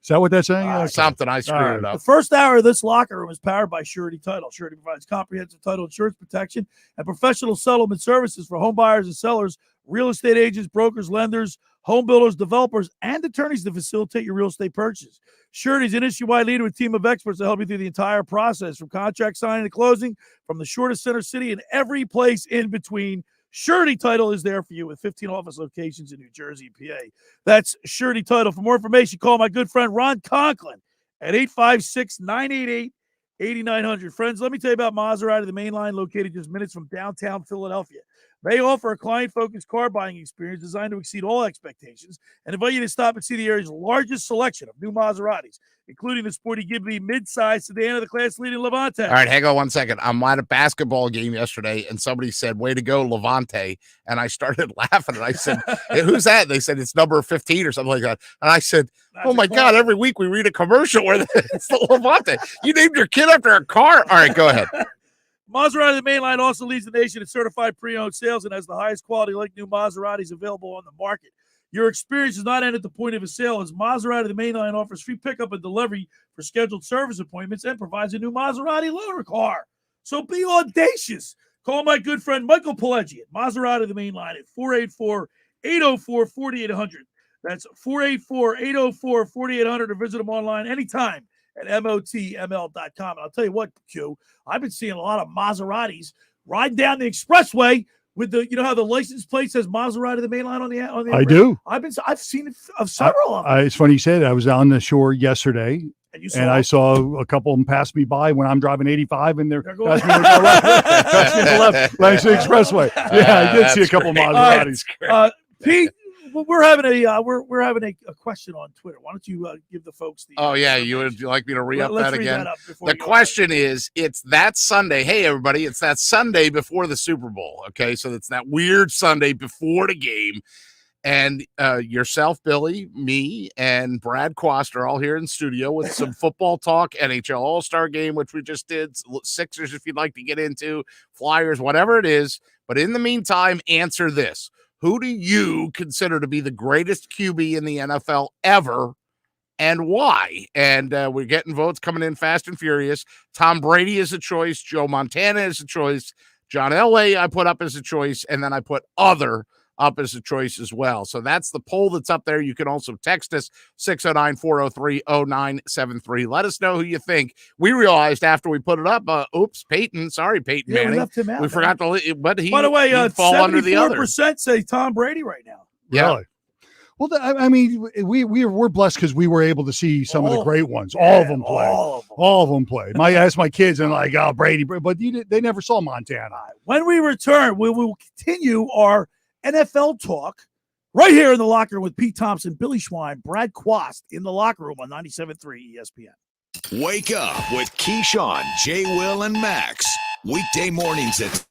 Speaker 5: Is that what that's saying?
Speaker 4: Something. I screwed it up.
Speaker 2: The first hour of this locker room is powered by Surety Title. Surety provides comprehensive title insurance protection and professional settlement services for home buyers and sellers, real estate agents, brokers, lenders, home builders, developers, and attorneys to facilitate your real estate purchase. Surety is an industry-wide leader with a team of experts to help you through the entire process, from contract signing to closing, from the shortest center city and every place in between. Surety Title is there for you with 15 office locations in New Jersey and PA. That's Surety Title. For more information, call my good friend Ron Conklin at 856-988-8900. Friends, let me tell you about Maserati, the main line located just minutes from downtown Philadelphia. They offer a client-focused car buying experience designed to exceed all expectations and invite you to stop and see the area's largest selection of new Maseratis, including the sporty Ghibli mid-size sedan of the class-leading Levante.
Speaker 4: All right, hang on 1 second. I'm at a basketball game yesterday, and somebody said, "Way to go, Levante." And I started laughing, and I said, "Hey, who's that?" They said, "It's number 15 or something like that." And I said, "Oh, my God, every week we read a commercial where it's the Levante. You named your kid after a car?" All right, go ahead.
Speaker 2: Maserati, the main line, also leads the nation in certified pre-owned sales and has the highest quality like new Maseratis available on the market. Your experience does not end at the point of a sale, as Maserati, the main line, offers free pickup and delivery for scheduled service appointments and provides a new Maserati loaner car. So be audacious. Call my good friend Michael Pileggi at Maserati, the main line, at 484-804-4800. That's 484-804-4800, or visit them online anytime at motml.com. And I'll tell you what, Q, I've been seeing a lot of Maseratis riding down the expressway with the, how the license plate says Maserati, the main line on the
Speaker 5: I do.
Speaker 2: I've seen it of several of them.
Speaker 5: It's funny you say that. I was on the shore yesterday,
Speaker 2: And
Speaker 5: I saw a couple of them pass me by when I'm driving 85, and they're
Speaker 2: going
Speaker 5: passing me to the left, Lansing Expressway. Yeah, I did see a couple of Maseratis.
Speaker 2: Pete, we're having a question on Twitter. Why don't you give the folks the?
Speaker 4: Oh yeah, would you like me to re-up
Speaker 2: Let's
Speaker 4: that
Speaker 2: read
Speaker 4: again?
Speaker 2: that up before
Speaker 4: The question is, it's that Sunday. Hey everybody, it's that Sunday before the Super Bowl. Okay, so it's that weird Sunday before the game, and yourself, Billy, me, and Brad Quast are all here in studio with some football talk, NHL All-Star game, which we just did, Sixers if you'd like to get into, Flyers, whatever it is. But in the meantime, answer this. Who do you consider to be the greatest QB in the NFL ever, and why? And we're getting votes coming in fast and furious. Tom Brady is a choice. Joe Montana is a choice. John Elway I put up as a choice. And then I put other up as a choice as well. So that's the poll that's up there. You can also text us 609-403-0973. Let us know who you think. We realized after we put it up, Peyton. Sorry, Peyton Manning.
Speaker 2: We left him out.
Speaker 4: We forgot to, but
Speaker 2: By the way,
Speaker 4: he'd fall under the other.
Speaker 2: 74% say Tom Brady right now.
Speaker 4: Yeah.
Speaker 5: Really? Well, I mean, we're blessed because we were able to see some of the great ones. All of them play. All of them play. I ask my kids, and like, oh, Brady, but they never saw Montana.
Speaker 2: When we return, we will continue our NFL talk right here in the locker room with Pete Thompson, Billy Schwein, Brad Quast in the locker room on 97.3 ESPN.
Speaker 6: Wake up with Keyshawn, J. Will, and Max. Weekday mornings at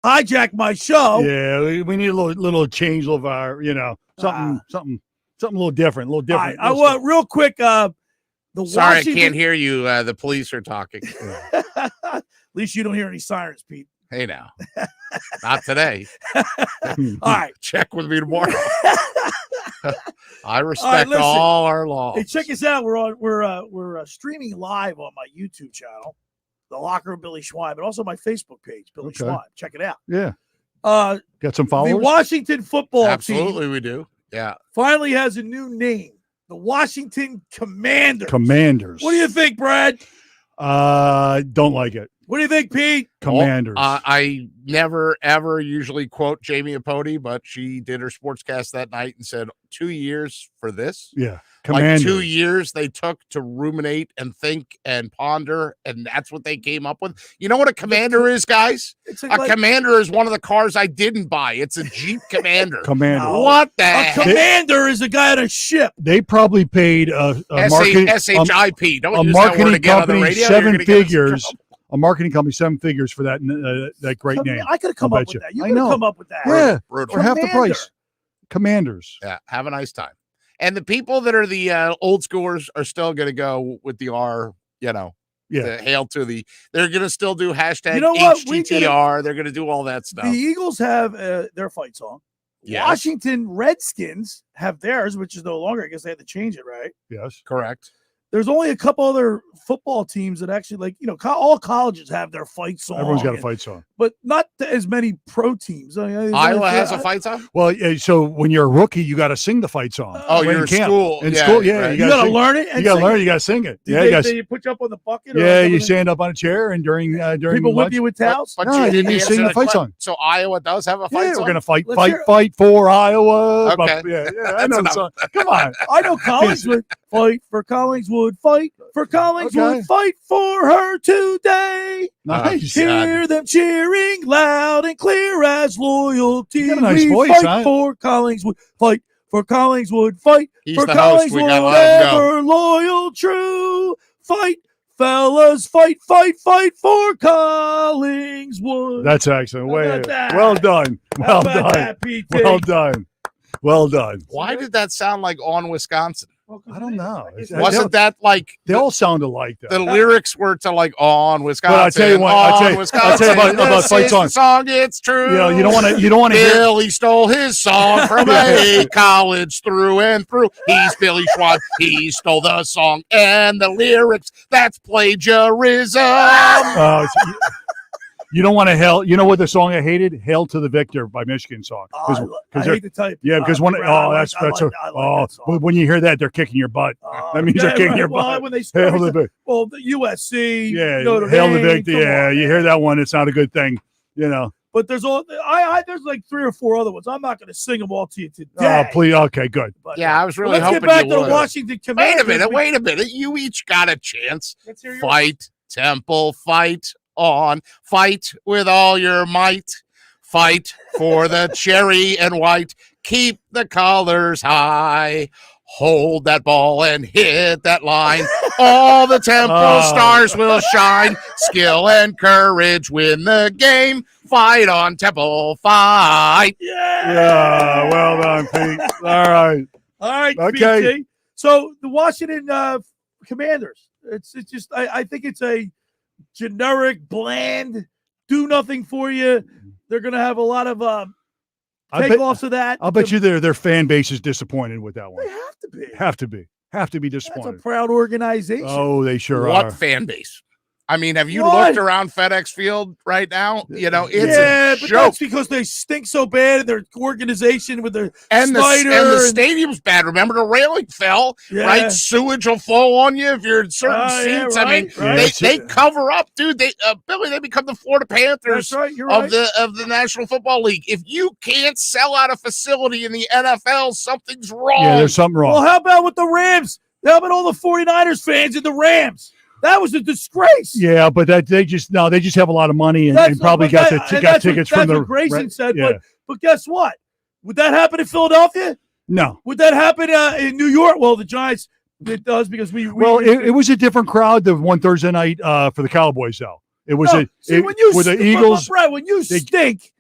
Speaker 2: hijack my show.
Speaker 5: Yeah, we need a little change of our, something a little different,
Speaker 2: All right, I want real quick.
Speaker 4: Sorry,
Speaker 2: Washington...
Speaker 4: I can't hear you. The police are talking.
Speaker 2: At least you don't hear any sirens, Pete.
Speaker 4: Hey, now, not today.
Speaker 2: All right,
Speaker 4: check with me tomorrow. I respect all our laws.
Speaker 2: Hey, check us out. We're streaming live on my YouTube channel, The Locker Room Billy Schwein, but also my Facebook page, Billy Schwein. Check it out.
Speaker 5: Yeah. Got some
Speaker 2: The
Speaker 5: followers?
Speaker 2: Washington football team
Speaker 4: Absolutely, we do. Yeah.
Speaker 2: finally has a new name. The Washington Commanders.
Speaker 5: Commanders.
Speaker 2: What do you think, Brad?
Speaker 5: Don't like it.
Speaker 2: What do you think, Pete?
Speaker 5: Commanders.
Speaker 4: I never, ever usually quote Jamie Apodi, but she did her sportscast that night and said 2 years for this.
Speaker 5: Yeah. Commanders.
Speaker 4: Like 2 years they took to ruminate and think and ponder, and that's what they came up with. You know what a Commander is, guys? A Commander is one of the cars I didn't buy. It's a Jeep Commander.
Speaker 5: Commander.
Speaker 2: No.
Speaker 4: What the
Speaker 2: A
Speaker 4: heck?
Speaker 2: commander is a guy on a ship.
Speaker 5: They probably paid a marketing
Speaker 4: SHIP. Don't
Speaker 5: a
Speaker 4: use that word
Speaker 5: marketing
Speaker 4: again on the
Speaker 5: company
Speaker 4: radio.
Speaker 5: 7 figures. A marketing company 7 figures for that great name.
Speaker 2: I could have come
Speaker 5: I'll
Speaker 2: up
Speaker 5: bet
Speaker 2: with
Speaker 5: you.
Speaker 2: that. You
Speaker 5: I
Speaker 2: could have
Speaker 5: know.
Speaker 2: come up with that.
Speaker 5: Yeah,
Speaker 4: Brutal.
Speaker 5: for half the
Speaker 2: Commander.
Speaker 5: price. Commanders.
Speaker 4: Yeah, have a nice time. And the people that are the old schoolers are still going to go with the R, the hail to the. They're going to still do hashtag
Speaker 2: You know what?
Speaker 4: HTTR. They're going to do all that stuff.
Speaker 2: The Eagles have their fight song.
Speaker 4: Yes.
Speaker 2: Washington Redskins have theirs, which is no longer. I guess they had to change it, right?
Speaker 5: Yes.
Speaker 4: Correct.
Speaker 2: There's only a couple other football teams that actually, all colleges have their fight song.
Speaker 5: Everyone's got a fight song.
Speaker 2: But not as many pro teams.
Speaker 4: Iowa has a fight song?
Speaker 5: Well, so when you're a rookie, you got to sing the fight song.
Speaker 4: Oh,
Speaker 5: When
Speaker 4: you're
Speaker 5: in camp.
Speaker 4: school.
Speaker 5: In
Speaker 4: Yeah,
Speaker 5: school, yeah.
Speaker 4: right.
Speaker 2: You got to learn it.
Speaker 5: You got to learn it. You got to sing it. Yeah, you got
Speaker 2: They put you up on the bucket.
Speaker 5: yeah. You stand up on a chair and during
Speaker 2: People whip
Speaker 5: lunch,
Speaker 2: you with towels.
Speaker 4: But
Speaker 5: No,
Speaker 4: you
Speaker 5: you
Speaker 4: didn't
Speaker 5: need to sing
Speaker 4: answer
Speaker 5: the fight
Speaker 4: question.
Speaker 5: song.
Speaker 4: So Iowa does have a fight
Speaker 5: Yeah,
Speaker 4: song?
Speaker 5: we're gonna fight
Speaker 2: Let's
Speaker 5: for Iowa.
Speaker 4: Okay.
Speaker 5: Yeah, I know the song. Come on.
Speaker 2: I know Collingswood. Fight for Collingswood. Fight for Collingswood.
Speaker 5: Okay.
Speaker 2: Fight for her today.
Speaker 5: Nice.
Speaker 2: Hear them cheering loud and clear as loyalty.
Speaker 5: You got a nice
Speaker 2: We
Speaker 5: voice,
Speaker 2: fight
Speaker 5: huh?
Speaker 2: for Collingswood. Fight for Collingswood. Fight
Speaker 4: He's
Speaker 2: for
Speaker 4: the host. We
Speaker 2: Collingswood.
Speaker 4: gotta let him go.
Speaker 2: Ever loyal, true. Fight, fellas. Fight for Collingswood.
Speaker 5: That's excellent.
Speaker 2: How about that?
Speaker 5: Well done.
Speaker 2: How
Speaker 5: Well
Speaker 2: about
Speaker 5: done.
Speaker 2: that, PT?
Speaker 5: Well done. Well done.
Speaker 4: Why did that sound like On Wisconsin?
Speaker 5: I don't know.
Speaker 4: Wasn't that like
Speaker 5: They all sound alike, though.
Speaker 4: the lyrics were to like On Wisconsin?
Speaker 5: Well, I'll tell you what. I'll tell you about
Speaker 4: This
Speaker 5: fight
Speaker 4: is
Speaker 5: song.
Speaker 4: the song. It's true.
Speaker 5: You don't want to hear.
Speaker 4: Billy stole his song from a college through and through. He's Billy Schwein. He stole the song and the lyrics. That's plagiarism.
Speaker 5: You don't want to hail. You know what the song I hated? "Hail to the Victor" by Michigan song.
Speaker 2: I hate to tell you.
Speaker 5: Yeah, because when
Speaker 2: that song.
Speaker 5: when you hear that, they're kicking your butt. That means they're kicking your butt.
Speaker 2: When they
Speaker 5: Hail to the Victor.
Speaker 2: well, the USC.
Speaker 5: Yeah,
Speaker 2: Notre
Speaker 5: hail the
Speaker 2: Dame,
Speaker 5: Victor.
Speaker 2: come
Speaker 5: Yeah,
Speaker 2: on,
Speaker 5: you hear that one, it's not a good thing.
Speaker 2: But there's there's like 3 or 4 other ones. I'm not going to sing them all to you today.
Speaker 5: Oh, please. Okay, good.
Speaker 2: But,
Speaker 4: Yeah, I was really
Speaker 2: let's
Speaker 4: hoping
Speaker 2: get back
Speaker 4: you
Speaker 2: to
Speaker 4: would.
Speaker 2: the Washington Commanders.
Speaker 4: Wait a minute. You each got a chance.
Speaker 2: Let's hear yours.
Speaker 4: Fight, Temple, fight on. Fight with all your might. Fight for the cherry and white. Keep the colors high. Hold that ball and hit that line. All the Temple stars will shine. Skill and courage win the game. Fight on, Temple, fight.
Speaker 5: Yeah, well done, Pete. All right. Okay.
Speaker 2: PT. So the Washington Commanders. It's just I think it's a generic, bland, do nothing for you. They're going to have a lot of takeoffs of that.
Speaker 5: I'll bet you their fan base is disappointed with that one.
Speaker 2: They have to be.
Speaker 5: Have to be
Speaker 2: That's
Speaker 5: disappointed.
Speaker 2: a proud organization.
Speaker 5: Oh, they sure
Speaker 4: What
Speaker 5: are.
Speaker 4: fan base? I mean, have you
Speaker 2: What?
Speaker 4: looked around FedEx Field right now? It's
Speaker 2: but
Speaker 4: a joke.
Speaker 2: that's because they stink so bad in their organization with their
Speaker 4: And the
Speaker 2: Snyder
Speaker 4: stadium's bad. Remember, the railing fell, right? Sewage will fall on you if you're in certain seats.
Speaker 2: right,
Speaker 4: I mean,
Speaker 2: right.
Speaker 4: they cover up, dude. Billy, they become the Florida Panthers
Speaker 2: That's right. You're
Speaker 4: of
Speaker 2: right.
Speaker 4: the National Football League. If you can't sell out a facility in the NFL, something's wrong.
Speaker 5: Yeah, there's something wrong.
Speaker 2: Well, how about with the Rams? How about all the 49ers fans and the Rams? That was a disgrace.
Speaker 5: Yeah, but they just have a lot of money and probably got tickets from the.
Speaker 2: That's what Grayson said.
Speaker 5: Yeah.
Speaker 2: But guess what? Would that happen in Philadelphia?
Speaker 5: No.
Speaker 2: Would that happen in New York? Well, the Giants, it does because we
Speaker 5: it was a different crowd than one Thursday night for the Cowboys, though. It was
Speaker 2: when you
Speaker 5: with the Eagles.
Speaker 2: Brad, when you stink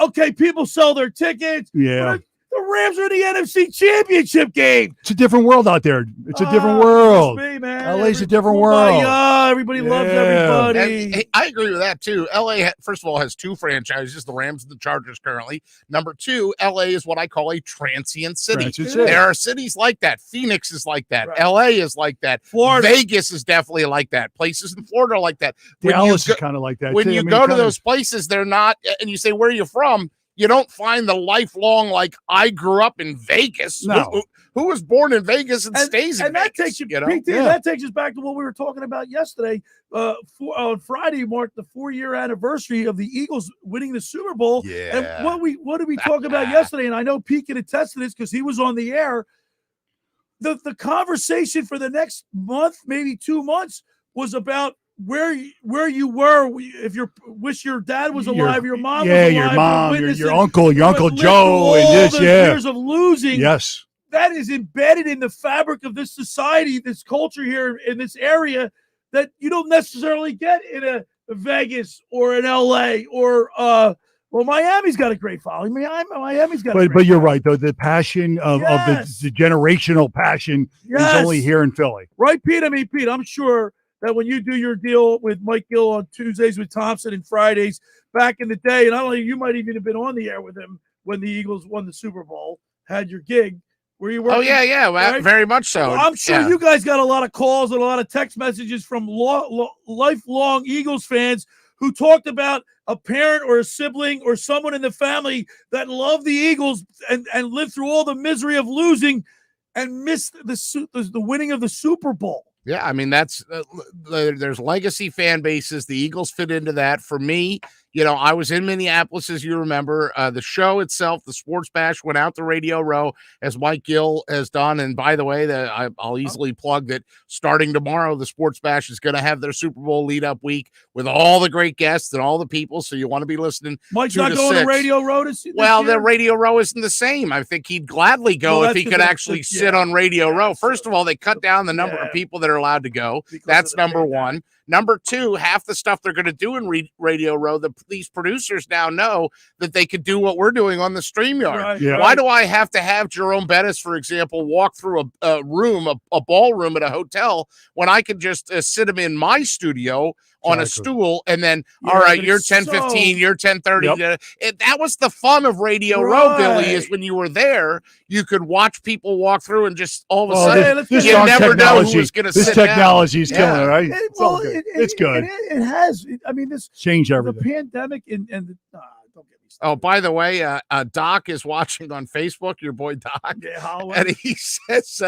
Speaker 2: okay, people sell their tickets.
Speaker 5: Yeah.
Speaker 2: But the Rams are in the NFC Championship game.
Speaker 5: It's a different world out there. It's a different
Speaker 2: It
Speaker 5: world.
Speaker 2: must be, man.
Speaker 5: LA's a different world.
Speaker 2: Everybody loves everybody.
Speaker 4: And, hey, I agree with that too. LA, first of all, has two franchises, the Rams and the Chargers currently. Number two, LA is what I call a transient city. There are cities like that. Phoenix is like that.
Speaker 2: Right.
Speaker 4: LA is like that.
Speaker 2: Florida.
Speaker 4: Vegas is definitely like that. Places in Florida are like that.
Speaker 5: Dallas is kind of like that.
Speaker 4: When
Speaker 5: too.
Speaker 4: you go to those places, they're not, and you say, where are you from? You don't find the lifelong, like, I grew up in Vegas.
Speaker 5: No.
Speaker 4: Who was born in Vegas and stays in
Speaker 2: that
Speaker 4: Vegas?
Speaker 2: Takes you,
Speaker 4: know?
Speaker 2: PT, that takes us back to what we were talking about yesterday. On Friday marked the 4-year anniversary of the Eagles winning the Super Bowl.
Speaker 4: Yeah.
Speaker 2: And what did we talk about yesterday? And I know Pete can attest to this because he was on the air. The conversation for the next month, maybe 2 months, was about where you were if you wish your dad was alive, your mom was alive,
Speaker 5: your mom, your uncle Joe,
Speaker 2: all
Speaker 5: and this,
Speaker 2: years of losing.
Speaker 5: Yes,
Speaker 2: that is embedded in the fabric of this society, this culture here in this area that you don't necessarily get in a Vegas or in LA or Miami's got a great following. Miami's got.
Speaker 5: But you're right though. The passion of the generational passion is only here in Philly,
Speaker 2: right, Pete? I mean, Pete, I'm sure that when you do your deal with Mike Gill on Tuesdays with Thompson and Fridays back in the day, and I don't know, you might even have been on the air with him when the Eagles won the Super Bowl, had your gig. Were you working?
Speaker 4: Oh, yeah, right? Very much so.
Speaker 2: Well, I'm sure you guys got a lot of calls and a lot of text messages from lifelong Eagles fans who talked about a parent or a sibling or someone in the family that loved the Eagles and lived through all the misery of losing and missed the winning of the Super Bowl.
Speaker 4: Yeah, I mean, that's there's legacy fan bases. The Eagles fit into that. For me, I was in Minneapolis, as you remember. The show itself, the Sports Bash, went out to Radio Row, as Mike Gill has done. And by the way, I'll easily plug that starting tomorrow, the Sports Bash is going to have their Super Bowl lead-up week with all the great guests and all the people. So you want to be listening.
Speaker 2: Mike's not going to Radio Row to see.
Speaker 4: Well, the Radio Row isn't the same. I think he'd gladly go if he could actually sit on Radio Row. First of all, they cut down the number of people that are allowed to go. That's number one. Number two, half the stuff they're going to do in Radio Row, these producers now know that they could do what we're doing on the StreamYard.
Speaker 2: Right, yeah.
Speaker 4: Why do I have to have Jerome Bettis, for example, walk through a room, a ballroom at a hotel, when I could just sit him in my studio on a stool, and then, all right, you're 10:15, you're 10:30. Yep. That was the fun of Radio Row, Billy, is when you were there, you could watch people walk through and just all of a sudden, you never know who was going to sit down.
Speaker 5: This technology is killing it, right? It's good.
Speaker 2: It has. I mean, this
Speaker 5: changed everything.
Speaker 2: The pandemic and don't get me started.
Speaker 4: Oh, by the way, Doc is watching on Facebook, your boy Doc.
Speaker 2: Yeah, Holloway.
Speaker 4: And he says,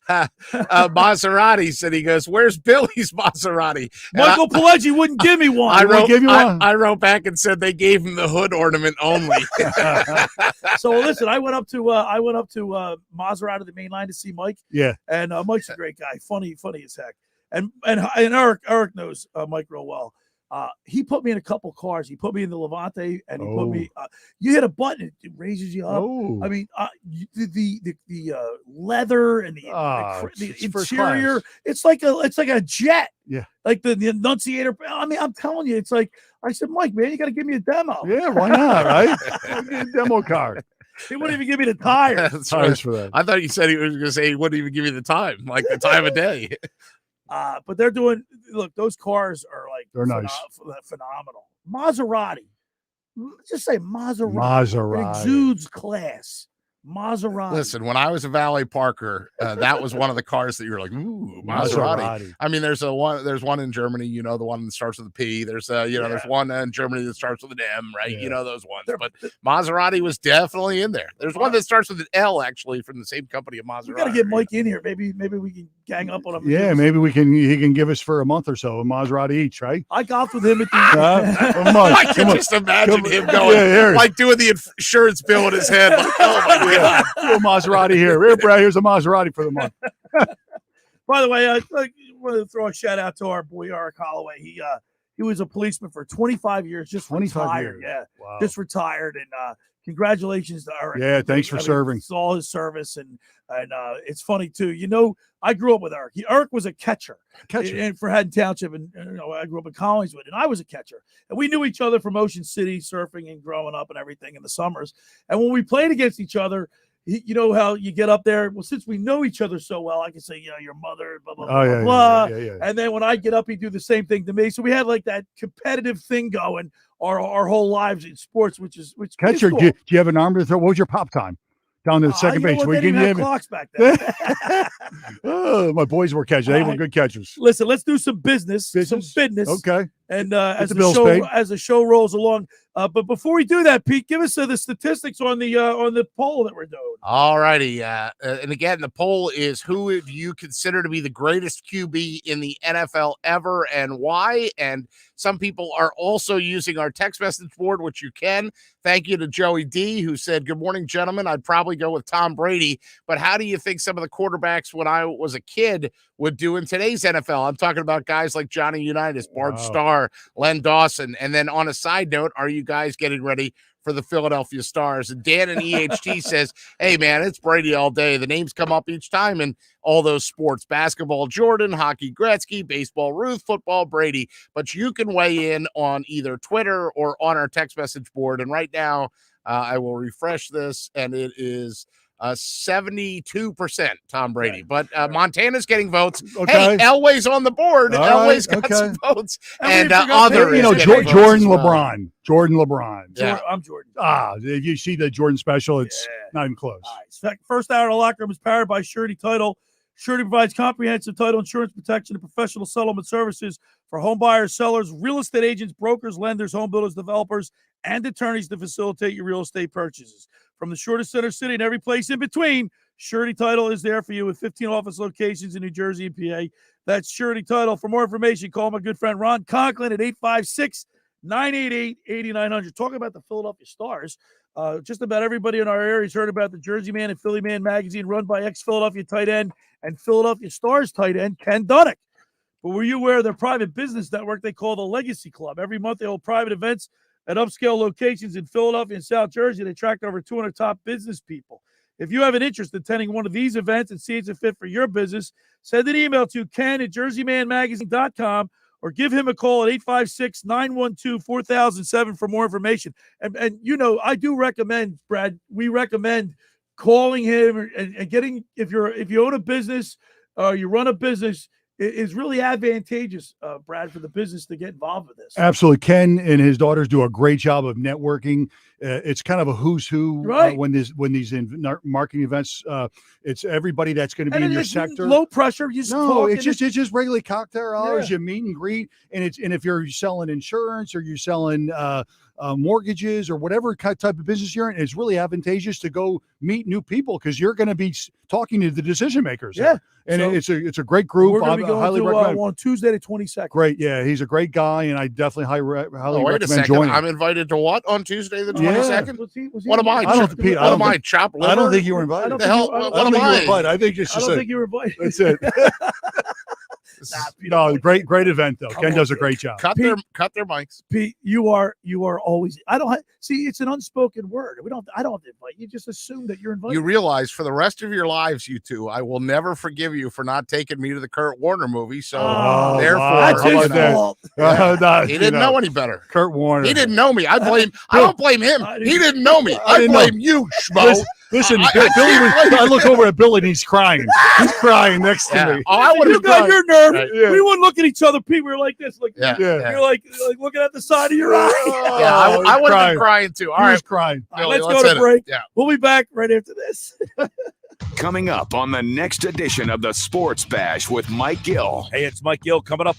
Speaker 4: Maseratis, and he goes, where's Billy's Maserati?
Speaker 2: Michael Pileggi wouldn't give me one.
Speaker 4: I wrote back and said they gave him the hood ornament only.
Speaker 2: So listen, I went up to Maserati, the main line, to see Mike.
Speaker 5: Yeah.
Speaker 2: And Mike's a great guy. Funny as heck. And Eric knows Mike real well. He put me in a couple cars. He put me in the Levante, and he put me. You hit a button, it raises you up.
Speaker 5: Oh.
Speaker 2: I mean, the leather and the interior. It's like a jet.
Speaker 5: Yeah,
Speaker 2: like the Annunciator. I mean, I'm telling you, it's like I said, Mike, man, you got to give me a demo.
Speaker 5: Yeah, why not? Right? A demo car.
Speaker 2: He wouldn't even give me the tires.
Speaker 5: Tires for that.
Speaker 4: I thought you said he was going to say he wouldn't even give you the time, like the time of day.
Speaker 2: But they're doing. Look, those cars are like
Speaker 5: nice,
Speaker 2: phenomenal. Maserati, just say Maserati.
Speaker 5: Maserati
Speaker 2: it exudes class. Maserati.
Speaker 4: Listen, when I was a valet parker, that was one of the cars that you're like, ooh, Maserati. I mean, there's one in Germany, the one that starts with a P. There's there's one in Germany that starts with an M, right? Yeah. You know those ones. But Maserati was definitely in there. There's one that starts with an L, actually, from the same company of Maserati.
Speaker 2: We got to get Mike in here. Maybe we can gang up on him.
Speaker 5: Yeah, maybe he can give us for a month or so a Maserati each, right?
Speaker 2: I golfed with him at the
Speaker 4: I can just imagine him going, like doing the insurance bill in his head. Like, oh my God.
Speaker 5: A Maserati here. Here, Brad, here's a Maserati for the month.
Speaker 2: By the way, I want to throw a shout out to our boy Eric Holloway. He was a policeman for 25 years, just
Speaker 5: 25
Speaker 2: retired.
Speaker 5: years.
Speaker 2: Yeah,
Speaker 5: Wow.
Speaker 2: just retired. And congratulations to Eric.
Speaker 5: Yeah, thanks for serving.
Speaker 2: It's all his service, and it's funny too. You know, I grew up with Eric. Eric was a catcher. And for Haddon Township, and I grew up in Collingswood, and I was a catcher. And we knew each other from Ocean City, surfing and growing up and everything in the summers. And when we played against each other, you know how you get up there. Well, since we know each other so well, I can say, your mother, blah, blah, blah, blah.
Speaker 5: Yeah.
Speaker 2: And then when I get up, he'd do the same thing to me. So we had like that competitive thing going our whole lives in sports, which
Speaker 5: Catcher,
Speaker 2: cool.
Speaker 5: do you have an arm to throw? What was your pop time? Down to the second base.
Speaker 2: They didn't have clocks back then.
Speaker 5: My boys were catchers. They were good catchers.
Speaker 2: Listen, let's do some business.
Speaker 5: Okay.
Speaker 2: And as the show rolls along, but before we do that, Pete, give us the statistics on the poll that we're doing.
Speaker 4: All righty. And again, the poll is, who would you consider to be the greatest QB in the NFL ever and why? And some people are also using our text message board, which you can. Thank you to Joey D, who said, "Good morning, gentlemen. I'd probably go with Tom Brady, but how do you think some of the quarterbacks when I was a kid would do in today's NFL?" I'm talking about guys like Johnny Unitas, Bart Starr, Len Dawson. And then on a side note, are you guys getting ready for the Philadelphia Stars? And Dan in EHT says, "Hey, man, it's Brady all day. The names come up each time in all those sports: basketball, Jordan; hockey, Gretzky; baseball, Ruth; football, Brady." But you can weigh in on either Twitter or on our text message board. And right now, I will refresh this, and it is 72% Tom Brady. But Montana's getting votes.
Speaker 5: Okay.
Speaker 4: Hey, Elway's on the board. Elway's got some votes. And other,
Speaker 5: Jordan LeBron. Jordan LeBron.
Speaker 2: Yeah. I'm Jordan.
Speaker 5: If you see the Jordan special, it's not even close.
Speaker 2: All right. First hour of the locker room is powered by Surety Title. Surety provides comprehensive title insurance protection and professional settlement services for home buyers, sellers, real estate agents, brokers, lenders, home builders, developers, and attorneys to facilitate your real estate purchases. From the shortest center city and every place in between, Surety Title is there for you with 15 office locations in New Jersey and PA. That's Surety Title. For more information, call my good friend Ron Conklin at 856-988-8900. Talking about the Philadelphia Stars, just about everybody in our area has heard about the Jersey Man and Philly Man magazine run by ex-Philadelphia tight end and Philadelphia Stars tight end Ken Dunick. But were you aware of their private business network they call the Legacy Club? Every month they hold private events at upscale locations in Philadelphia and South Jersey. They attract over 200 top business people. If you have an interest in attending one of these events and see it's a fit for your business, send an email to ken@jerseymanmagazine.com or give him a call at 856-912-4007 for more information. And I do recommend, Brad, we recommend calling him and getting, if you own a business, you run a business, is really advantageous, Brad, for the business to get involved with this.
Speaker 5: Absolutely. Ken and his daughters do a great job of networking. It's kind of a who's who when these marketing events. It's everybody that's going to be in your sector.
Speaker 2: Low pressure. It's
Speaker 5: just regularly cocktail hours. You meet and greet, and if you're selling insurance or you're selling mortgages or whatever type of business you're in, it's really advantageous to go meet new people because you're going to be talking to the decision makers.
Speaker 2: Yeah.
Speaker 5: And so it's a great group.
Speaker 2: We're going to be
Speaker 5: highly
Speaker 2: going
Speaker 5: recommend.
Speaker 2: on Tuesday the 22nd.
Speaker 5: Great. Yeah, he's a great guy, and I definitely highly recommend
Speaker 4: him.
Speaker 5: joining.
Speaker 4: I'm invited to what on Tuesday the 22nd?
Speaker 2: What
Speaker 4: am I?
Speaker 5: I don't think
Speaker 4: Chop liver?
Speaker 5: I don't think you were invited.
Speaker 4: What the hell?
Speaker 5: I don't think you were invited. I think
Speaker 2: I don't think you were invited.
Speaker 5: That's it. No, great event though. Ken does a great job.
Speaker 4: Cut their mics.
Speaker 2: Pete, you are always. See. It's an unspoken word. I don't have to invite you. Just assume that you're invited.
Speaker 4: You realize for the rest of your lives, you two, I will never forgive you for not taking me to the Kurt Warner movie. So therefore,
Speaker 2: that's his fault.
Speaker 4: He didn't know any better.
Speaker 5: Kurt Warner.
Speaker 4: He didn't know me. I don't blame him. He didn't know me. I blame you, schmo.
Speaker 5: Listen, Billy. I look over at Billy and he's crying. He's crying next to me.
Speaker 4: Oh, I would have
Speaker 2: got your nerve.
Speaker 5: Right. Yeah.
Speaker 2: We wouldn't look at each other, Pete. We were like this. You're like looking at the side of your eye.
Speaker 4: I would have been crying too. All right,
Speaker 5: He's crying.
Speaker 4: Billy,
Speaker 2: let's go to break.
Speaker 4: Yeah.
Speaker 2: We'll be back right after this.
Speaker 6: Coming up on the next edition of the Sports Bash with Mike Gill.
Speaker 2: Hey, it's Mike Gill coming up.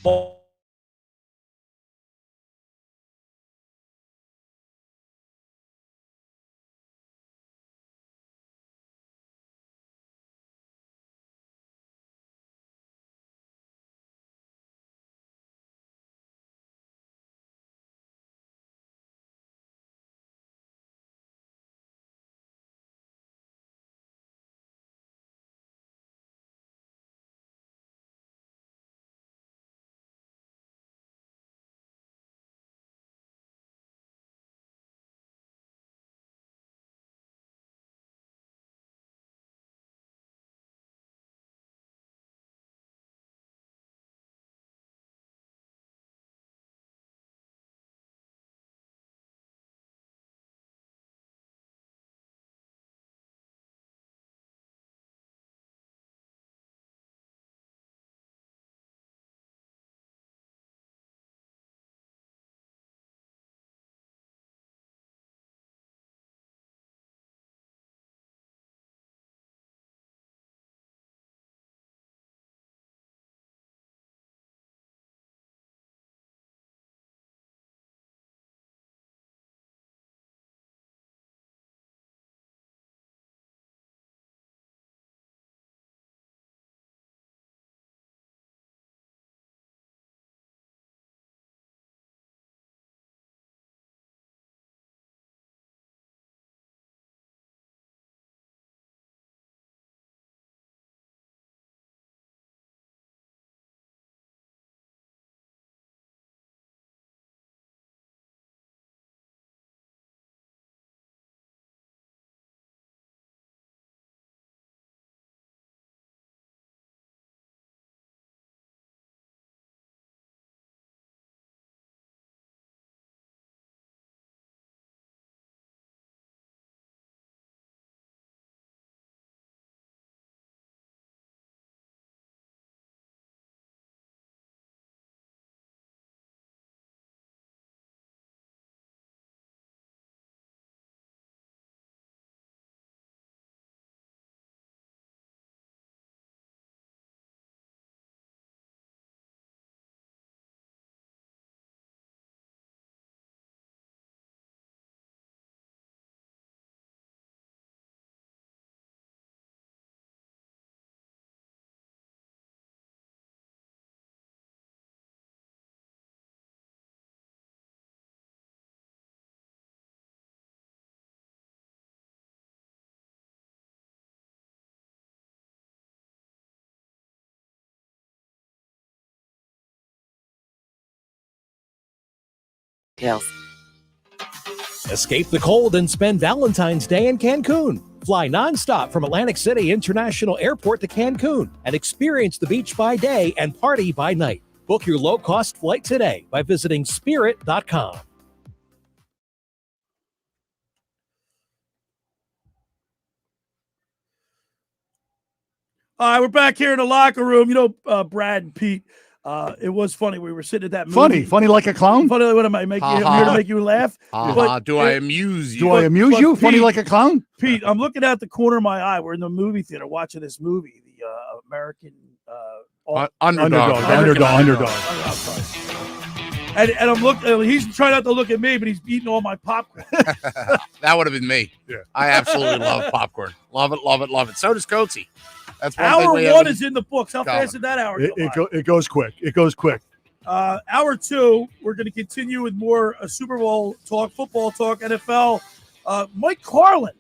Speaker 9: Tails.
Speaker 10: Escape the cold and spend Valentine's Day in Cancun. Fly nonstop from Atlantic City International Airport to Cancun and experience the beach by day and party by night. Book your low-cost flight today by visiting spirit.com.
Speaker 2: All right, we're back here in the locker room. You know, Brad and Pete, it was funny. We were sitting at that movie.
Speaker 5: Funny like a clown.
Speaker 2: Funny, what am I making? I'm here to make you laugh.
Speaker 4: Do I amuse you?
Speaker 5: Do I amuse you?
Speaker 2: Pete,
Speaker 5: Funny like a clown.
Speaker 2: Pete, I'm looking out the corner of my eye. We're in the movie theater watching this movie, the American
Speaker 5: Underdog.
Speaker 2: I'm sorry. And I'm looking. He's trying not to look at me, but he's eating all my popcorn.
Speaker 4: That would have been me.
Speaker 5: Yeah.
Speaker 4: I absolutely love popcorn. Love it, love it, love it. So does Coatsy. That's one
Speaker 2: Hour
Speaker 4: thing we
Speaker 2: one
Speaker 4: have
Speaker 2: is in the books. How fast did that hour go by?
Speaker 5: It goes quick. It goes quick.
Speaker 2: Hour two, we're going to continue with more Super Bowl talk, football talk, NFL. Mike Carlin,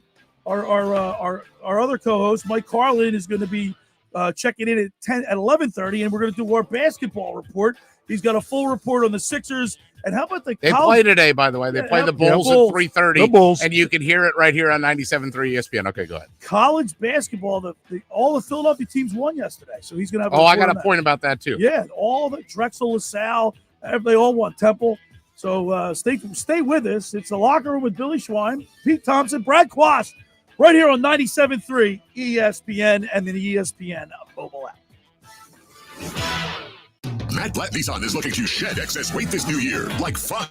Speaker 2: our other co-host, Mike Carlin is going to be checking in at 11:30, and we're going to do our basketball report. He's got a full report on the Sixers. And how about
Speaker 4: They play today, by the way. They play the Bulls at 3:30.
Speaker 5: The Bulls.
Speaker 4: And you can hear it right here on 97.3 ESPN. Okay, go ahead.
Speaker 2: College basketball, all the Philadelphia teams won yesterday. So he's going to have
Speaker 4: I got a point about that, too.
Speaker 2: Yeah, all the Drexel, LaSalle, they all won. Temple. So stay with us. It's the locker room with Billy Schwein, Pete Thompson, Brad Quast, right here on 97.3 ESPN and the ESPN mobile app.
Speaker 11: Matt Blatt Nissan is looking to shed excess weight this new year, like fun.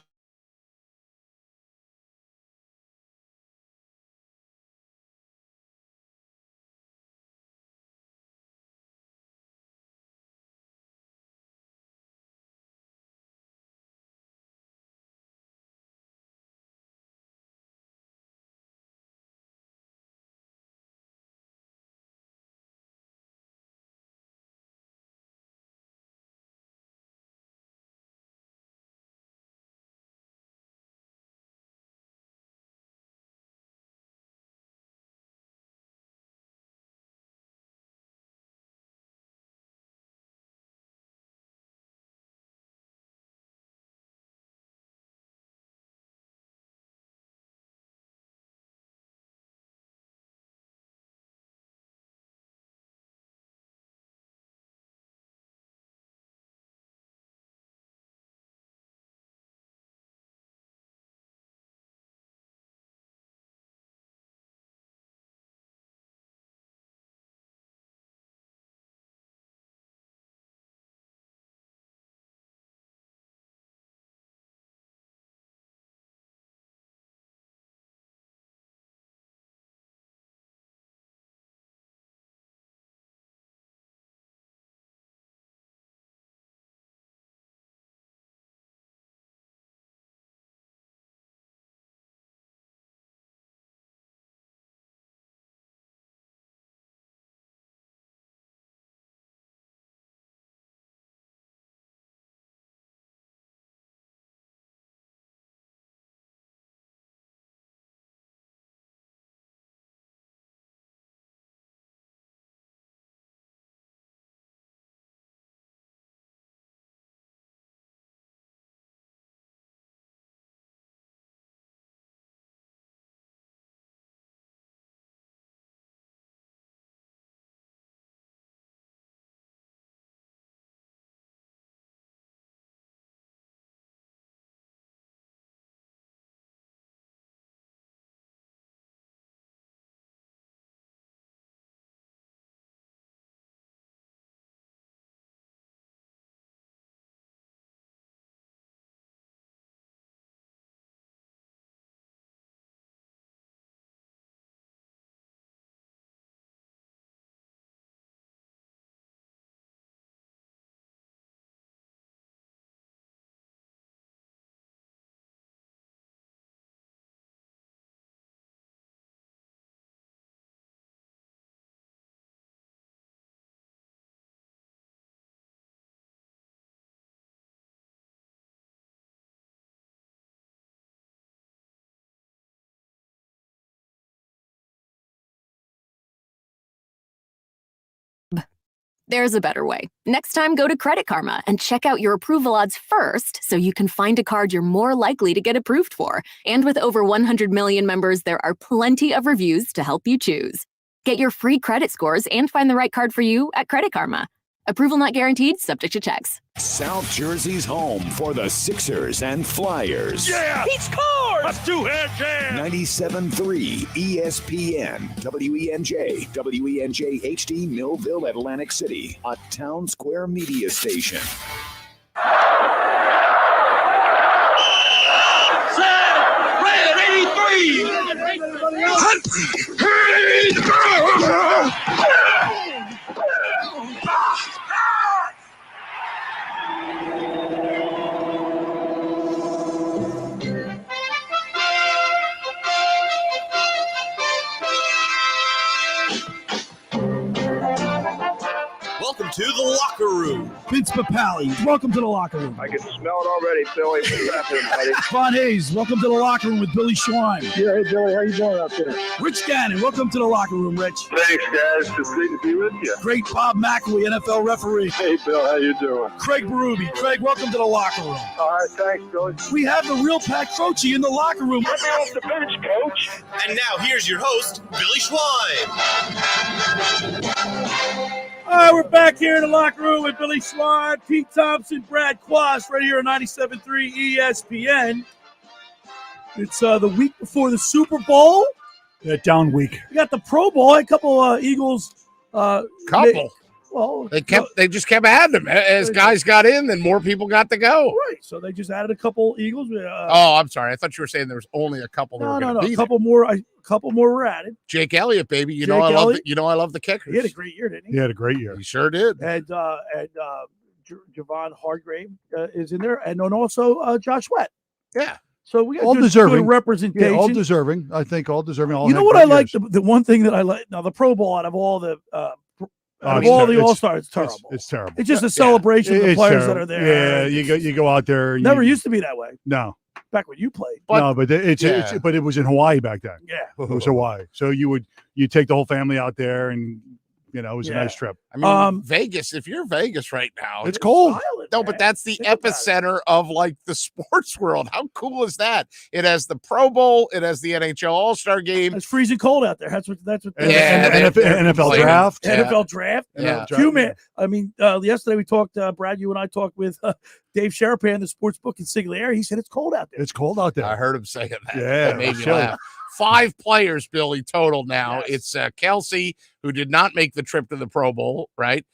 Speaker 9: There's a better way. Next time, go to Credit Karma and check out your approval odds first so you can find a card you're more likely to get approved for. And with over 100 million members, there are plenty of reviews to help you choose. Get your free credit scores and find the right card for you at Credit Karma. Approval not guaranteed, subject to checks.
Speaker 6: South Jersey's home for the Sixers and Flyers.
Speaker 8: Yeah! He scores! A two-hand jam!
Speaker 6: 97.3 ESPN, WENJ, WENJ HD, Millville, Atlantic City, a Town Square media station.
Speaker 8: Red 83!
Speaker 1: Welcome to the locker room.
Speaker 2: Vince Papali, welcome to the locker room.
Speaker 3: I can smell it already, Billy. What's happening, buddy?
Speaker 2: Von Hayes, welcome to the locker room with Billy Schwein.
Speaker 3: Yeah, hey, Billy, how you doing out there?
Speaker 2: Rich Gannon, welcome to the locker room, Rich.
Speaker 3: Thanks, guys. It's great to be with you.
Speaker 2: Great Bob McElwee, NFL referee.
Speaker 3: Hey, Bill, how you doing?
Speaker 2: Craig Berube. Craig, welcome to the locker room.
Speaker 3: All right, thanks, Billy.
Speaker 2: We have the real Pat Croce in the locker room.
Speaker 3: Get me off the bench, Coach.
Speaker 1: And now here's your host, Billy Schwein.
Speaker 2: All right, we're back here in the locker room with Billy Schwein, Pete Thompson, Brad Quast, right here on 97.3 ESPN. It's the week before the Super Bowl.
Speaker 5: That down week.
Speaker 2: We got the Pro Bowl. A couple Eagles.
Speaker 4: Couple.
Speaker 2: Well,
Speaker 4: They just kept adding them as guys got in, then more people got to go.
Speaker 2: Right. So they just added a couple Eagles.
Speaker 4: I'm sorry. I thought you were saying there was only a couple.
Speaker 2: No. A couple more. A couple more were added.
Speaker 4: Jake Elliott, baby.
Speaker 2: Jake Elliott.
Speaker 4: I love the kickers.
Speaker 2: He had a great year, didn't he?
Speaker 5: He had a great year.
Speaker 4: He sure did.
Speaker 2: And Javon Hargrave is in there, and then also Josh Sweat.
Speaker 4: Yeah.
Speaker 2: So we got
Speaker 5: all
Speaker 2: good
Speaker 5: deserving
Speaker 2: representation.
Speaker 5: Yeah, all deserving. I think all deserving. All
Speaker 2: you know what I like? The one thing that I like now, the Pro Bowl out of all the All-Stars, it's terrible.
Speaker 5: It's terrible.
Speaker 2: It's just a celebration of the players that are there.
Speaker 5: Yeah, you go out there.
Speaker 2: Never used to be that way.
Speaker 5: No.
Speaker 2: Back when you played.
Speaker 5: But it was in Hawaii back then.
Speaker 2: Yeah.
Speaker 5: It was Hawaii. So you take the whole family out there and it was a nice trip.
Speaker 4: I mean, Vegas, if you're Vegas right now,
Speaker 5: it's cold.
Speaker 4: But that's the epicenter of like the sports world. How cool is that? It has the Pro Bowl, it has the NHL All-Star game.
Speaker 2: It's freezing cold out there. That's what
Speaker 5: NFL draft.
Speaker 2: NFL draft.
Speaker 5: Yeah.
Speaker 2: I mean, yesterday we talked, Brad, you and I talked with Dave Sherapan, the sports book in Sigliere. He said it's cold out there.
Speaker 5: It's cold out there.
Speaker 4: I heard him saying that.
Speaker 5: Yeah.
Speaker 4: That made me laugh. 5 players, Billy, total now. Yes. It's Kelsey, who did not make the trip to the Pro Bowl, right?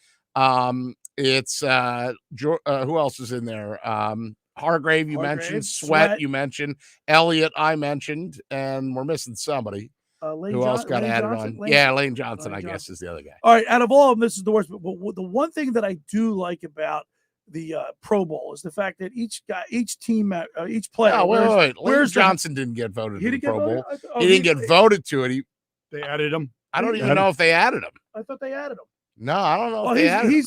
Speaker 4: It's who else is in there? Hargrave, you mentioned. Sweat, you mentioned. Elliott, I mentioned. And we're missing somebody. Who else got added on? Lane Johnson, I guess, is the other guy.
Speaker 2: All right, out of all of them, this is the worst. But the one thing that I do like about the Pro Bowl is the fact that each team, each player.
Speaker 4: Oh, wait. Lane Johnson didn't get voted to the Pro Bowl. He didn't get voted to it.
Speaker 5: They added him.
Speaker 4: I don't even know if they added him.
Speaker 2: I thought they added him.
Speaker 4: No, I don't know if they added him.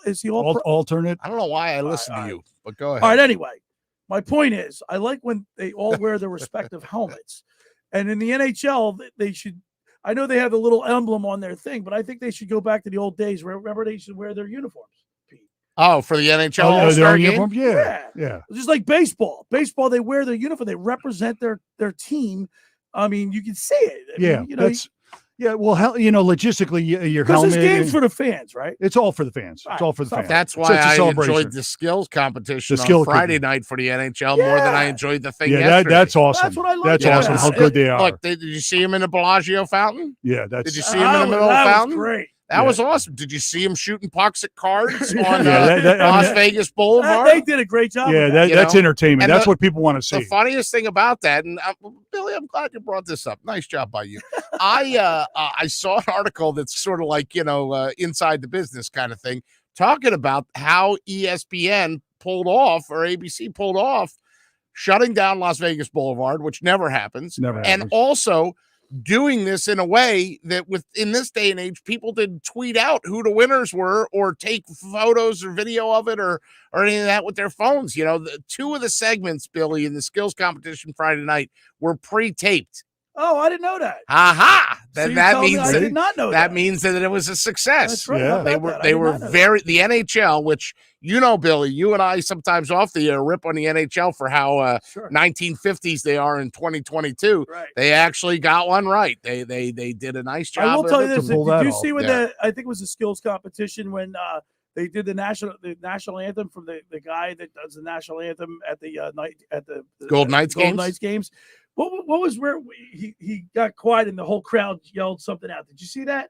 Speaker 2: Is he
Speaker 5: alternate?
Speaker 4: I don't know why I listened to you, but go ahead.
Speaker 2: All right, anyway. My point is, I like when they all wear their respective helmets. And in the NHL, they should – I know they have the little emblem on their thing, but I think they should go back to the old days where, remember, they should wear their uniforms.
Speaker 4: Oh, for the NHL All-Star game?
Speaker 5: Yeah.
Speaker 2: Just like baseball. Baseball, they wear their uniform. They represent their team. I mean, you can see it.
Speaker 5: Well, logistically, your helmet.
Speaker 2: Because this game's for the fans, right?
Speaker 5: It's all for the fans. It's all for the fans.
Speaker 4: That's why I enjoyed the skills competition on Friday night for the NHL more than I enjoyed the thing yesterday.
Speaker 5: That's awesome.
Speaker 2: That's what I like.
Speaker 5: That's awesome. How good they are.
Speaker 4: Look, did you see him in the Bellagio fountain?
Speaker 5: Yeah,
Speaker 4: did you see him in the middle of the fountain?
Speaker 2: Great.
Speaker 4: That was awesome. Did you see him shooting pucks at cards on Las Vegas Boulevard?
Speaker 2: They did a great job.
Speaker 5: Yeah, that's entertainment. That's what people want to see.
Speaker 4: The funniest thing about that, and Billy, I'm glad you brought this up. Nice job by you. I saw an article that's sort of like, inside the business kind of thing, talking about how ESPN pulled off, or ABC pulled off, shutting down Las Vegas Boulevard, which never happens. And also doing this in a way that in this day and age, people didn't tweet out who the winners were or take photos or video of it or any of that with their phones. The 2 of the segments, Billy, in the skills competition Friday night were pre-taped.
Speaker 2: Oh, I didn't know that.
Speaker 4: Aha! then
Speaker 2: So
Speaker 4: that
Speaker 2: tell me
Speaker 4: means
Speaker 2: I did not know
Speaker 4: that means that it was a success.
Speaker 2: That's right.
Speaker 5: Yeah.
Speaker 2: How
Speaker 4: They
Speaker 2: about
Speaker 4: were
Speaker 2: that? I
Speaker 4: they
Speaker 2: did
Speaker 4: were
Speaker 2: not know that.
Speaker 4: very the NHL, which Billy, you and I sometimes off the air rip on the NHL for how
Speaker 2: Sure.
Speaker 4: 1950s they are in 2022.
Speaker 2: Right.
Speaker 4: They actually got one right. They did a nice job.
Speaker 2: I will
Speaker 4: of
Speaker 2: tell
Speaker 4: it
Speaker 2: you this:
Speaker 5: to pull
Speaker 2: did
Speaker 5: that
Speaker 2: you
Speaker 5: off.
Speaker 2: see when
Speaker 4: Yeah.
Speaker 2: I think it was a skills competition when they did the national anthem from the guy that does the national anthem at the night at the
Speaker 4: Golden Knights games?
Speaker 2: Knights games. What was where he got quiet and the whole crowd yelled something out? Did you see that?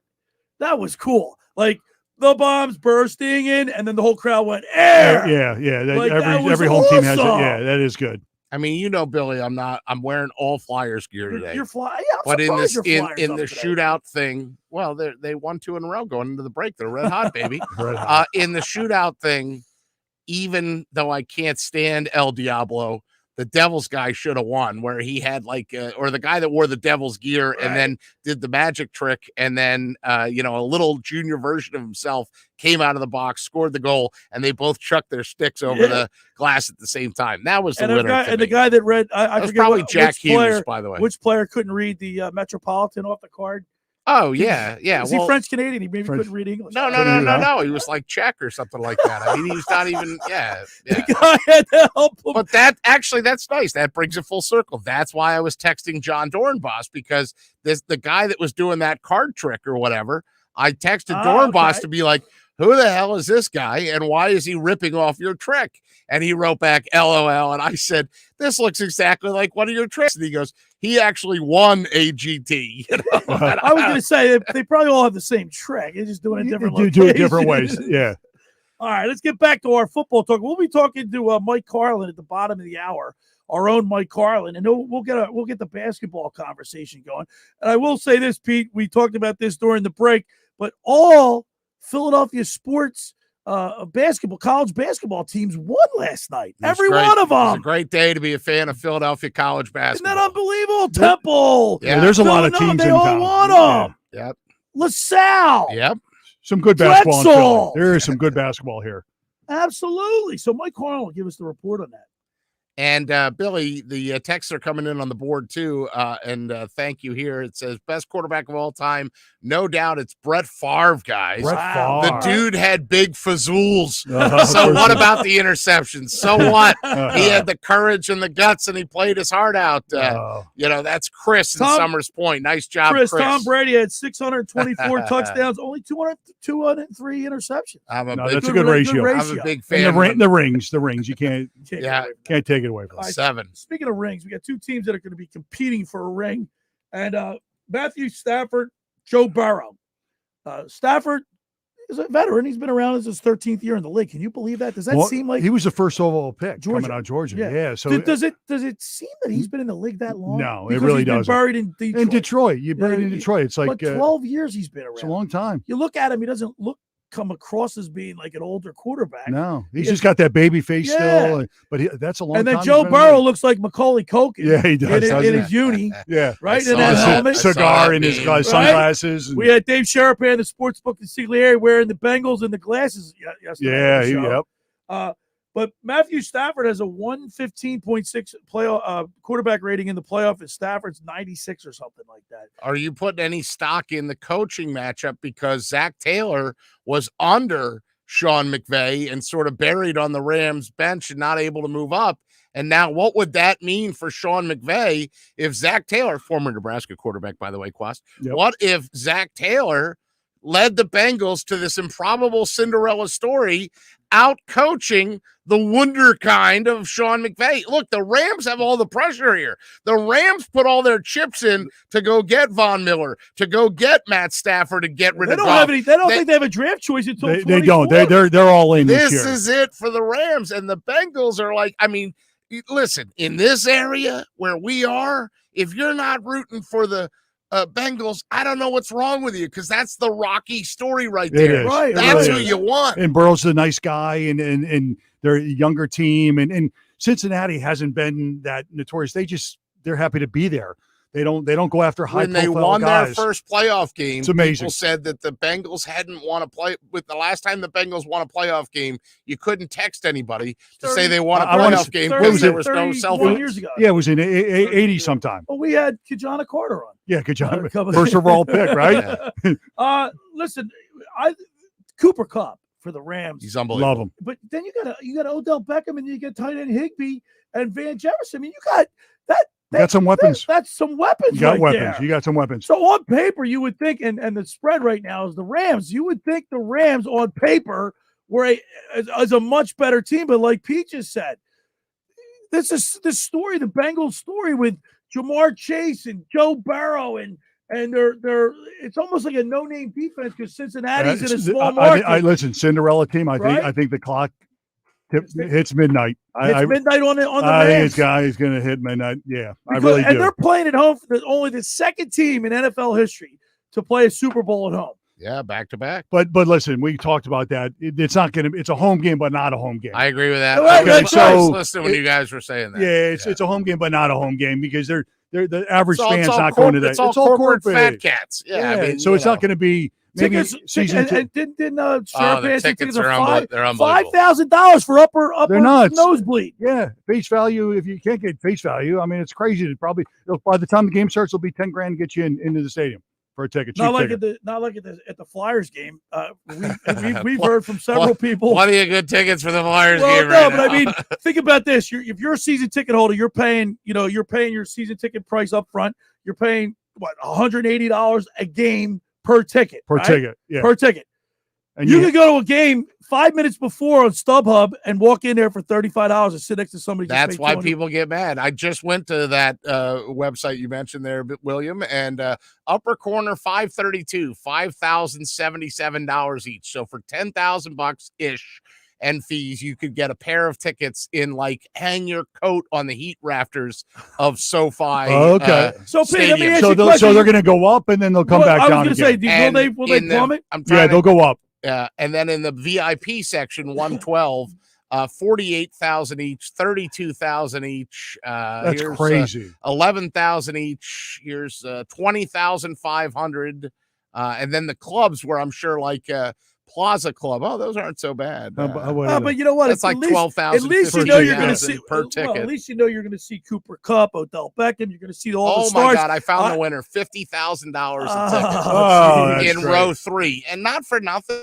Speaker 2: That was cool. Like the bombs bursting in, and then the whole crowd went air.
Speaker 5: Yeah.
Speaker 2: Like, that was
Speaker 5: every home team has it.
Speaker 2: awesome.
Speaker 5: Yeah, that is good.
Speaker 4: I mean, Billy, I'm wearing all Flyers gear today.
Speaker 2: You're flying. Yeah,
Speaker 4: But in this
Speaker 2: in
Speaker 4: in the shootout thing, well, they won 2 in a row going into the break. They're red hot, baby.
Speaker 5: Red hot.
Speaker 4: In the shootout thing, even though I can't stand El Diablo, the Devils guy should have won, where he had or the guy that wore the Devils gear and then did the magic trick, and then a little junior version of himself came out of the box, scored the goal, and they both chucked their sticks over the glass at the same time. That was the winner.
Speaker 2: And the guy that read, I
Speaker 4: was
Speaker 2: forget
Speaker 4: probably Jack
Speaker 2: which
Speaker 4: Hughes,
Speaker 2: player,
Speaker 4: by the way.
Speaker 2: Which player couldn't read the Metropolitan off the card?
Speaker 4: Oh yeah.
Speaker 2: Is he French Canadian? He maybe couldn't read English.
Speaker 4: No. He was like Czech or something like that. I mean, he was not even. Yeah.
Speaker 2: The guy had to help him.
Speaker 4: But that's nice. That brings it full circle. That's why I was texting John Dornbos, because the guy that was doing that card trick or whatever, I texted Dornbos to be like, who the hell is this guy and why is he ripping off your trick? And he wrote back, LOL. And I said, this looks exactly like one of your tricks. And he goes, he actually won AGT.
Speaker 2: I was going to say they probably all have the same trick. They're just doing it different
Speaker 5: Do it different ways. Yeah.
Speaker 2: All right, let's get back to our football talk. We'll be talking to Mike Carlin at the bottom of the hour, our own Mike Carlin, and we'll get the basketball conversation going. And I will say this, Pete, we talked about this during the break, but all Philadelphia sports college basketball teams won last night. Every one of them.
Speaker 4: It was a great day to be a fan of Philadelphia college basketball.
Speaker 2: Isn't that unbelievable? Temple.
Speaker 4: Yeah,
Speaker 5: there's a lot of teams
Speaker 2: they
Speaker 5: in
Speaker 2: all
Speaker 5: town.
Speaker 2: won them.
Speaker 4: Yep.
Speaker 2: LaSalle.
Speaker 4: Yep.
Speaker 5: Some good basketball in
Speaker 2: Drexel.
Speaker 5: Philly. There is some good basketball here.
Speaker 2: Absolutely. So Mike Carlin will give us the report on that.
Speaker 4: And Billy, the texts are coming in on the board too. And thank you here. It says best quarterback of all time. No doubt it's Brett Favre, guys.
Speaker 5: Brett Favre.
Speaker 4: The dude had big fazools.
Speaker 5: Uh-huh.
Speaker 4: So what about the interceptions? So what? He had the courage and the guts and he played his heart out. That's Chris in Summers Point. Nice job, Chris.
Speaker 2: Tom Brady had 624 touchdowns, only 203 interceptions.
Speaker 5: That's a good ratio.
Speaker 4: I'm a big fan.
Speaker 5: And the rings. You can't take it away from
Speaker 2: Right,
Speaker 4: 7.
Speaker 2: Speaking of rings, we got 2 teams that are going to be competing for a ring. And Matthew Stafford, Joe Burrow. Stafford is a veteran. He's been around as his 13th year in the league. Can you believe that? Does that seem like
Speaker 5: he was the first overall pick
Speaker 2: Georgia.
Speaker 5: coming out of Georgia?
Speaker 2: Yeah.
Speaker 5: Yeah. So
Speaker 2: does it seem that he's been in the league that long?
Speaker 5: No,
Speaker 2: because
Speaker 5: it really
Speaker 2: he's been
Speaker 5: doesn't.
Speaker 2: buried in Detroit.
Speaker 5: In Detroit, you buried in Detroit. It's like
Speaker 2: but 12 years he's been around.
Speaker 5: It's a long time.
Speaker 2: You look at him; he doesn't come across as being like an older quarterback.
Speaker 5: No, he's just got that baby face still. But that's a long time.
Speaker 2: And then Joe Burrow looks like Macaulay Culkin.
Speaker 5: Yeah, he does.
Speaker 2: In his uni.
Speaker 5: Yeah.
Speaker 2: Right? In that helmet.
Speaker 5: Cigar and his sunglasses.
Speaker 2: Right? We had Dave Sherapan, the sports book consigliere, wearing the Bengals and the glasses yesterday.
Speaker 5: Yeah,
Speaker 2: But Matthew Stafford has a 115.6 quarterback rating in the playoff, and Stafford's 96 or something like that.
Speaker 4: Are you putting any stock in the coaching matchup because Zach Taylor was under Sean McVay and sort of buried on the Rams bench and not able to move up? And now what would that mean for Sean McVay if Zach Taylor, former Nebraska quarterback, by the way, Quast, what if Zach Taylor led the Bengals to this improbable Cinderella story, out coaching the wunderkind of Sean McVay? Look, the Rams have all the pressure here. The Rams put all their chips in to go get Von Miller, to go get Matt Stafford and get rid of Goff.
Speaker 2: They don't think they have a draft choice until 24.
Speaker 5: They don't. They're all in this year.
Speaker 4: This is it for the Rams. And the Bengals are like, I mean, listen, in this area where we are, if you're not rooting for the Bengals, I don't know what's wrong with you, because that's the Rocky story right there.
Speaker 5: Right,
Speaker 4: that's who you want.
Speaker 5: And Burrow's a nice guy, and they're a younger team, and Cincinnati hasn't been that notorious. They're happy to be there. They don't go after high
Speaker 4: when they
Speaker 5: profile
Speaker 4: won
Speaker 5: guys.
Speaker 4: their first playoff game,
Speaker 5: It's amazing.
Speaker 4: people said that the Bengals hadn't won a play. With the last time the Bengals won a playoff game, you couldn't text anybody to say they won a playoff game because there was no cell phone.
Speaker 2: Years ago.
Speaker 5: Yeah, it was in 80 sometime.
Speaker 2: Well, we had Kajana Carter on.
Speaker 5: Yeah, Kajana, first overall pick, right?
Speaker 2: Listen, Cooper Kupp for the Rams.
Speaker 4: He's unbelievable.
Speaker 5: Love him.
Speaker 2: But then you got Odell Beckham and you get tight end Higbee and Van Jefferson. I mean, you got that.
Speaker 5: You got some weapons.
Speaker 2: That's some weapons.
Speaker 5: You got
Speaker 2: right
Speaker 5: weapons.
Speaker 2: There.
Speaker 5: You got some weapons.
Speaker 2: So on paper, you would think, and the spread right now is the Rams. You would think the Rams on paper were a much better team. But like Pete just said, this story, the Bengals story with Jamar Chase and Joe Burrow and they're it's almost like a no-name defense because Cincinnati's in a small market.
Speaker 5: I listen, Cinderella team. I
Speaker 2: Right?
Speaker 5: think the clock hits midnight.
Speaker 2: It's midnight on the
Speaker 5: I
Speaker 2: Rams.
Speaker 5: think it's going to hit midnight. Yeah,
Speaker 2: Because,
Speaker 5: I really do.
Speaker 2: And they're playing at home. They're only the second team in NFL history to play a Super Bowl at home.
Speaker 4: Yeah, back to back.
Speaker 5: But listen, we talked about that. It's not going to. It's a home game, but not a home game.
Speaker 4: I agree with that.
Speaker 2: Right,
Speaker 4: I was
Speaker 5: so
Speaker 4: listening when you guys were saying that.
Speaker 5: Yeah, it's a home game, but not a home game because they're the average fan's
Speaker 4: all
Speaker 5: not going to that.
Speaker 4: It's all corporate fat cats. Yeah, I mean,
Speaker 5: so it's not going to be maybe
Speaker 2: Tickets,
Speaker 5: season two.
Speaker 2: and didn't
Speaker 4: the tickets are they're unbelievable.
Speaker 2: $5,000 for upper
Speaker 5: They're nuts.
Speaker 2: nosebleed.
Speaker 5: Yeah, face value. If you can't get face value, I mean, it's crazy. By the time the game starts, it'll be $10,000 to get you into the stadium for a ticket.
Speaker 2: Not like
Speaker 5: ticket.
Speaker 2: at the Flyers game. We've heard from several people.
Speaker 4: Plenty of good tickets for the Flyers
Speaker 2: Well,
Speaker 4: game.
Speaker 2: no,
Speaker 4: Right
Speaker 2: but
Speaker 4: now.
Speaker 2: I mean, think about this. If you're a season ticket holder, you're paying your season ticket price up front. You're paying $180 a game per ticket.
Speaker 5: Per
Speaker 2: right?
Speaker 5: ticket, yeah.
Speaker 2: Per ticket.
Speaker 5: And
Speaker 2: you can go to a game 5 minutes before on StubHub and walk in there for $35 and sit next to somebody.
Speaker 4: That's why people get mad. I just went to that website you mentioned there, William, and upper corner 532, $5,077 each. So for $10,000 ish and fees, you could get a pair of tickets in like hang your coat on the heat rafters of SoFi.
Speaker 5: Okay.
Speaker 2: So Pete, let me ask you a
Speaker 5: so
Speaker 2: question.
Speaker 5: they're going to go up and then they'll come back down again.
Speaker 2: Say, will they plummet?
Speaker 5: They'll go up.
Speaker 4: And then in the VIP section, 112, 48,000 each, 32,000 each.
Speaker 5: That's crazy.
Speaker 4: 11,000 each. Here's 20,500. And then the clubs where I'm sure like Plaza Club. Oh, those aren't so bad.
Speaker 2: But you know what?
Speaker 4: It's like 12,000.
Speaker 2: At least you know you're going to see
Speaker 4: per ticket.
Speaker 2: Well, at least you know you're going to see Cooper Kupp, Odell Beckham. You're going to see all the
Speaker 4: Oh
Speaker 2: stars.
Speaker 4: my God! I found the winner, $50,000
Speaker 5: Oh,
Speaker 4: a ticket in
Speaker 5: great.
Speaker 4: row 3, and not for nothing.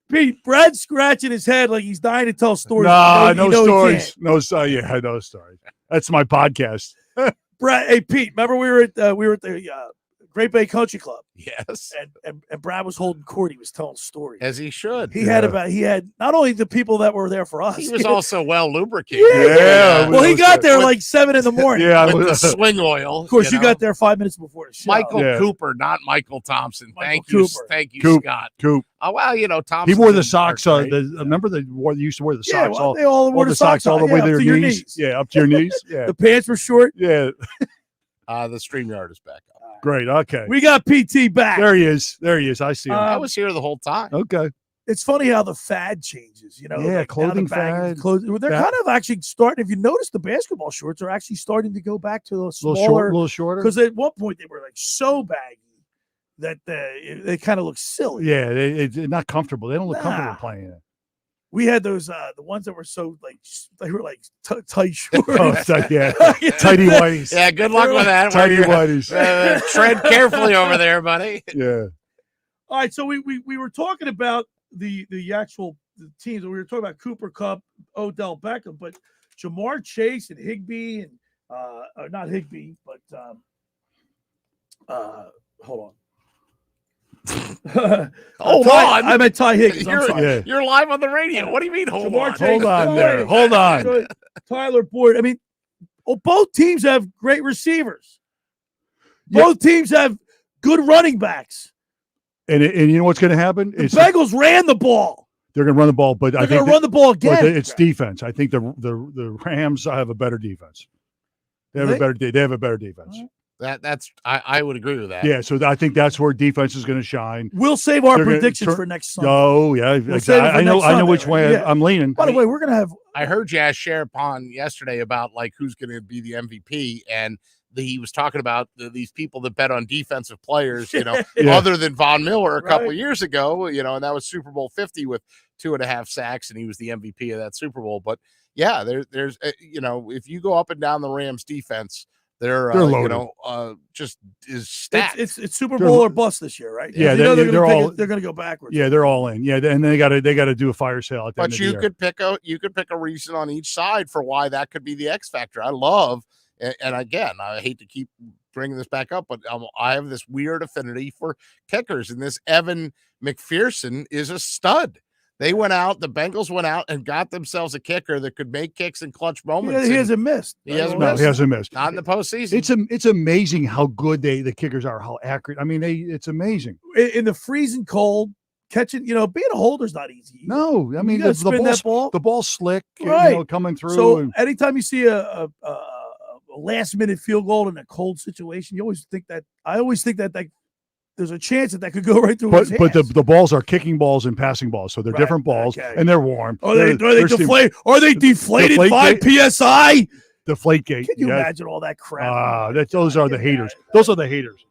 Speaker 2: Pete, Brad's scratching his head like he's dying to tell stories.
Speaker 5: Nah,
Speaker 2: no
Speaker 5: stories. No stories. Yeah, no stories. That's my podcast.
Speaker 2: Brad, hey Pete, remember we were at the Great Bay Country Club.
Speaker 4: Yes.
Speaker 2: And Brad was holding court. He was telling stories.
Speaker 4: As he should.
Speaker 2: He had not only the people that were there for us.
Speaker 4: He was also well lubricated.
Speaker 2: Yeah. Well, he got there like 7 a.m.
Speaker 5: Yeah.
Speaker 4: With the swing oil.
Speaker 2: Of course, you got there 5 minutes before the show.
Speaker 4: Michael Cooper, not Michael Thompson. Thank you, Scott.
Speaker 5: Coop.
Speaker 4: Oh, well, Thompson.
Speaker 5: He wore the socks. Remember they used to wear the socks.
Speaker 2: They all wore the socks
Speaker 5: all the way to
Speaker 2: your
Speaker 5: knees. Yeah, up to your knees. Yeah.
Speaker 2: The pants were short.
Speaker 5: Yeah.
Speaker 4: The StreamYard is back up.
Speaker 5: Great. Okay.
Speaker 2: We got PT back.
Speaker 5: There he is. I see him.
Speaker 4: I was here the whole time.
Speaker 5: Okay.
Speaker 2: It's funny how the fad changes,
Speaker 5: Yeah,
Speaker 2: like
Speaker 5: clothing fad.
Speaker 2: They're kind of actually starting. If you notice, the basketball shorts are actually starting to go back to those smaller,
Speaker 5: little shorter.
Speaker 2: Because at one point they were like so baggy that they kind of look silly.
Speaker 5: Yeah, they're not comfortable. They don't look comfortable playing it.
Speaker 2: We had those the ones that were so they were like tight shorts.
Speaker 5: Yeah, tighty whities.
Speaker 4: Yeah, good luck with that.
Speaker 5: Tighty whities.
Speaker 4: Tread carefully over there, buddy.
Speaker 5: Yeah.
Speaker 2: All right, so we were talking about the actual teams. We were talking about Cooper Kupp, Odell Beckham, but Jamar Chase and Higbee and not Higbee, but hold on.
Speaker 4: Hold on.
Speaker 2: I meant Ty Higgins.
Speaker 4: You're live on the radio. What do you mean? Hold on.
Speaker 5: Hold on there. Hold on.
Speaker 2: Tyler Boyd. I mean, both teams have great receivers. Both teams have good running backs.
Speaker 5: And you know what's going to happen?
Speaker 2: The Bengals ran the ball.
Speaker 5: They're going to run the ball, but
Speaker 2: they're going to run the ball again.
Speaker 5: It's defense. I think the Rams have a better defense. They have a better defense.
Speaker 4: I would agree with that.
Speaker 5: Yeah, so I think that's where defense is going to shine.
Speaker 2: We'll save our predictions for next Sunday.
Speaker 5: Oh yeah, I know which way I'm leaning.
Speaker 2: By the way, we're going to have.
Speaker 4: I heard you ask Sherapon yesterday about who's going to be the MVP, and he was talking about these people that bet on defensive players, other than Von Miller a couple of years ago, and that was Super Bowl 50 with 2.5 sacks, and he was the MVP of that Super Bowl. But yeah, there's if you go up and down the Rams defense. They're just is stacked.
Speaker 2: It's Super Bowl or bust this year, right?
Speaker 5: Yeah,
Speaker 2: they're going to go backwards.
Speaker 5: Yeah, they're all in. Yeah, and they got to do a fire sale at the end of the year.
Speaker 4: But you could pick a reason on each side for why that could be the X factor. I love, and again, I hate to keep bringing this back up, but I have this weird affinity for kickers, and this Evan McPherson is a stud. The Bengals went out and got themselves a kicker that could make kicks in clutch moments.
Speaker 2: He hasn't missed.
Speaker 5: He hasn't missed.
Speaker 4: Not in the postseason.
Speaker 5: It's amazing how good the kickers are, how accurate. I mean, it's amazing.
Speaker 2: In the freezing cold, catching, being a holder's not easy.
Speaker 5: No, I mean, the ball's slick,
Speaker 2: right.
Speaker 5: Coming through.
Speaker 2: So anytime you see a last-minute field goal in a cold situation, I always think that there's a chance that could go right through his hands.
Speaker 5: But the balls are kicking balls and passing balls, so they're different balls, and they're warm.
Speaker 2: Are they deflated 5 PSI?
Speaker 5: Deflategate.
Speaker 2: Can you imagine all that crap?
Speaker 5: Those are the haters. Those are the haters.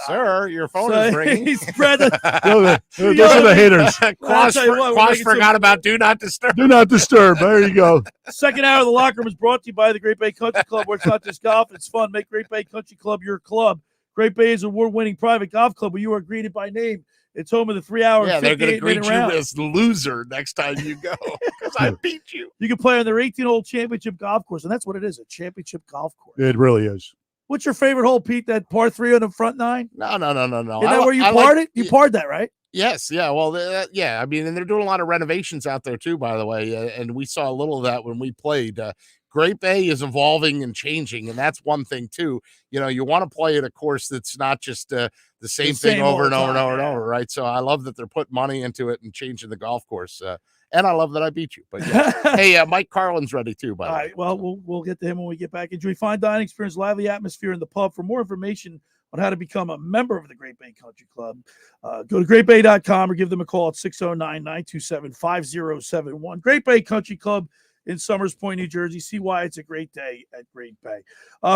Speaker 4: Sir, your phone is ringing.
Speaker 5: Those are the haters.
Speaker 4: Quast forgot about Do Not Disturb.
Speaker 5: Do Not Disturb. There you go.
Speaker 2: Second hour of the Locker Room is brought to you by the Great Bay Country Club, where it's not just golf, it's fun. Make Great Bay Country Club your club. Great Bay is an award-winning private golf club where you are greeted by name. It's home of the 3-hour.
Speaker 4: Yeah, they're going to greet you as loser next time you go because I beat you.
Speaker 2: You can play on their 18-hole championship golf course, and that's what it is, a championship golf course.
Speaker 5: It really is.
Speaker 2: What's your favorite hole, Pete? That par 3 on the front 9?
Speaker 4: No.
Speaker 2: Is that where you parred it? You parred that, right?
Speaker 4: Yes. Yeah. Well, I mean, and they're doing a lot of renovations out there too, by the way. And we saw a little of that when we played. Great Bay is evolving and changing, and that's one thing too. You want to play at a course that's not just the same thing over and over and over and over, right? So I love that they're putting money into it and changing the golf course. And I love that I beat you. But yeah. Hey, Mike Carlin's ready too, by the way.
Speaker 2: All right. Well, we'll get to him when we get back. Enjoy fine dining experience, lively atmosphere in the pub. For more information on how to become a member of the Great Bay Country Club, go to greatbay.com or give them a call at 609-927-5071. Great Bay Country Club in Summers Point, New Jersey. See why it's a great day at Great Bay.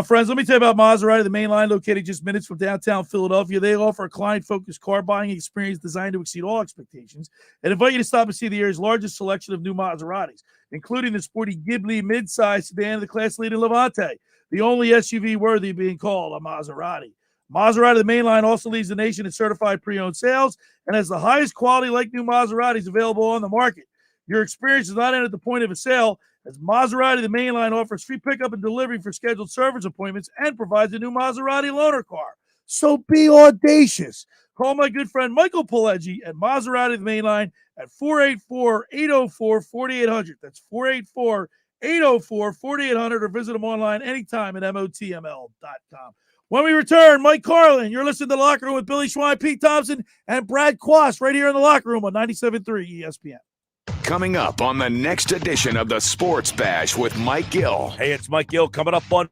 Speaker 2: Friends, let me tell you about Maserati, the main line located just minutes from downtown Philadelphia. They offer a client-focused car buying experience designed to exceed all expectations and invite you to stop and see the area's largest selection of new Maseratis, including the sporty Ghibli midsize sedan of the class-leading Levante, the only SUV worthy of being called a Maserati. Maserati, the main line, also leads the nation in certified pre-owned sales and has the highest quality like new Maseratis available on the market. Your experience is not end at the point of a sale, as Maserati, the main line, offers free pickup and delivery for scheduled service appointments and provides a new Maserati loaner car. So be audacious. Call my good friend Michael Pileggi at Maserati, the main line, at 484-804-4800. That's 484-804-4800, or visit them online anytime at motml.com. When we return, Mike Carlin, you're listening to The Locker Room with Billy Schwein, Pete Thompson, and Brad Quast right here in The Locker Room on 97.3 ESPN.
Speaker 6: Coming up on the next edition of the Sports Bash with Mike Gill.
Speaker 2: Hey, it's Mike Gill coming up on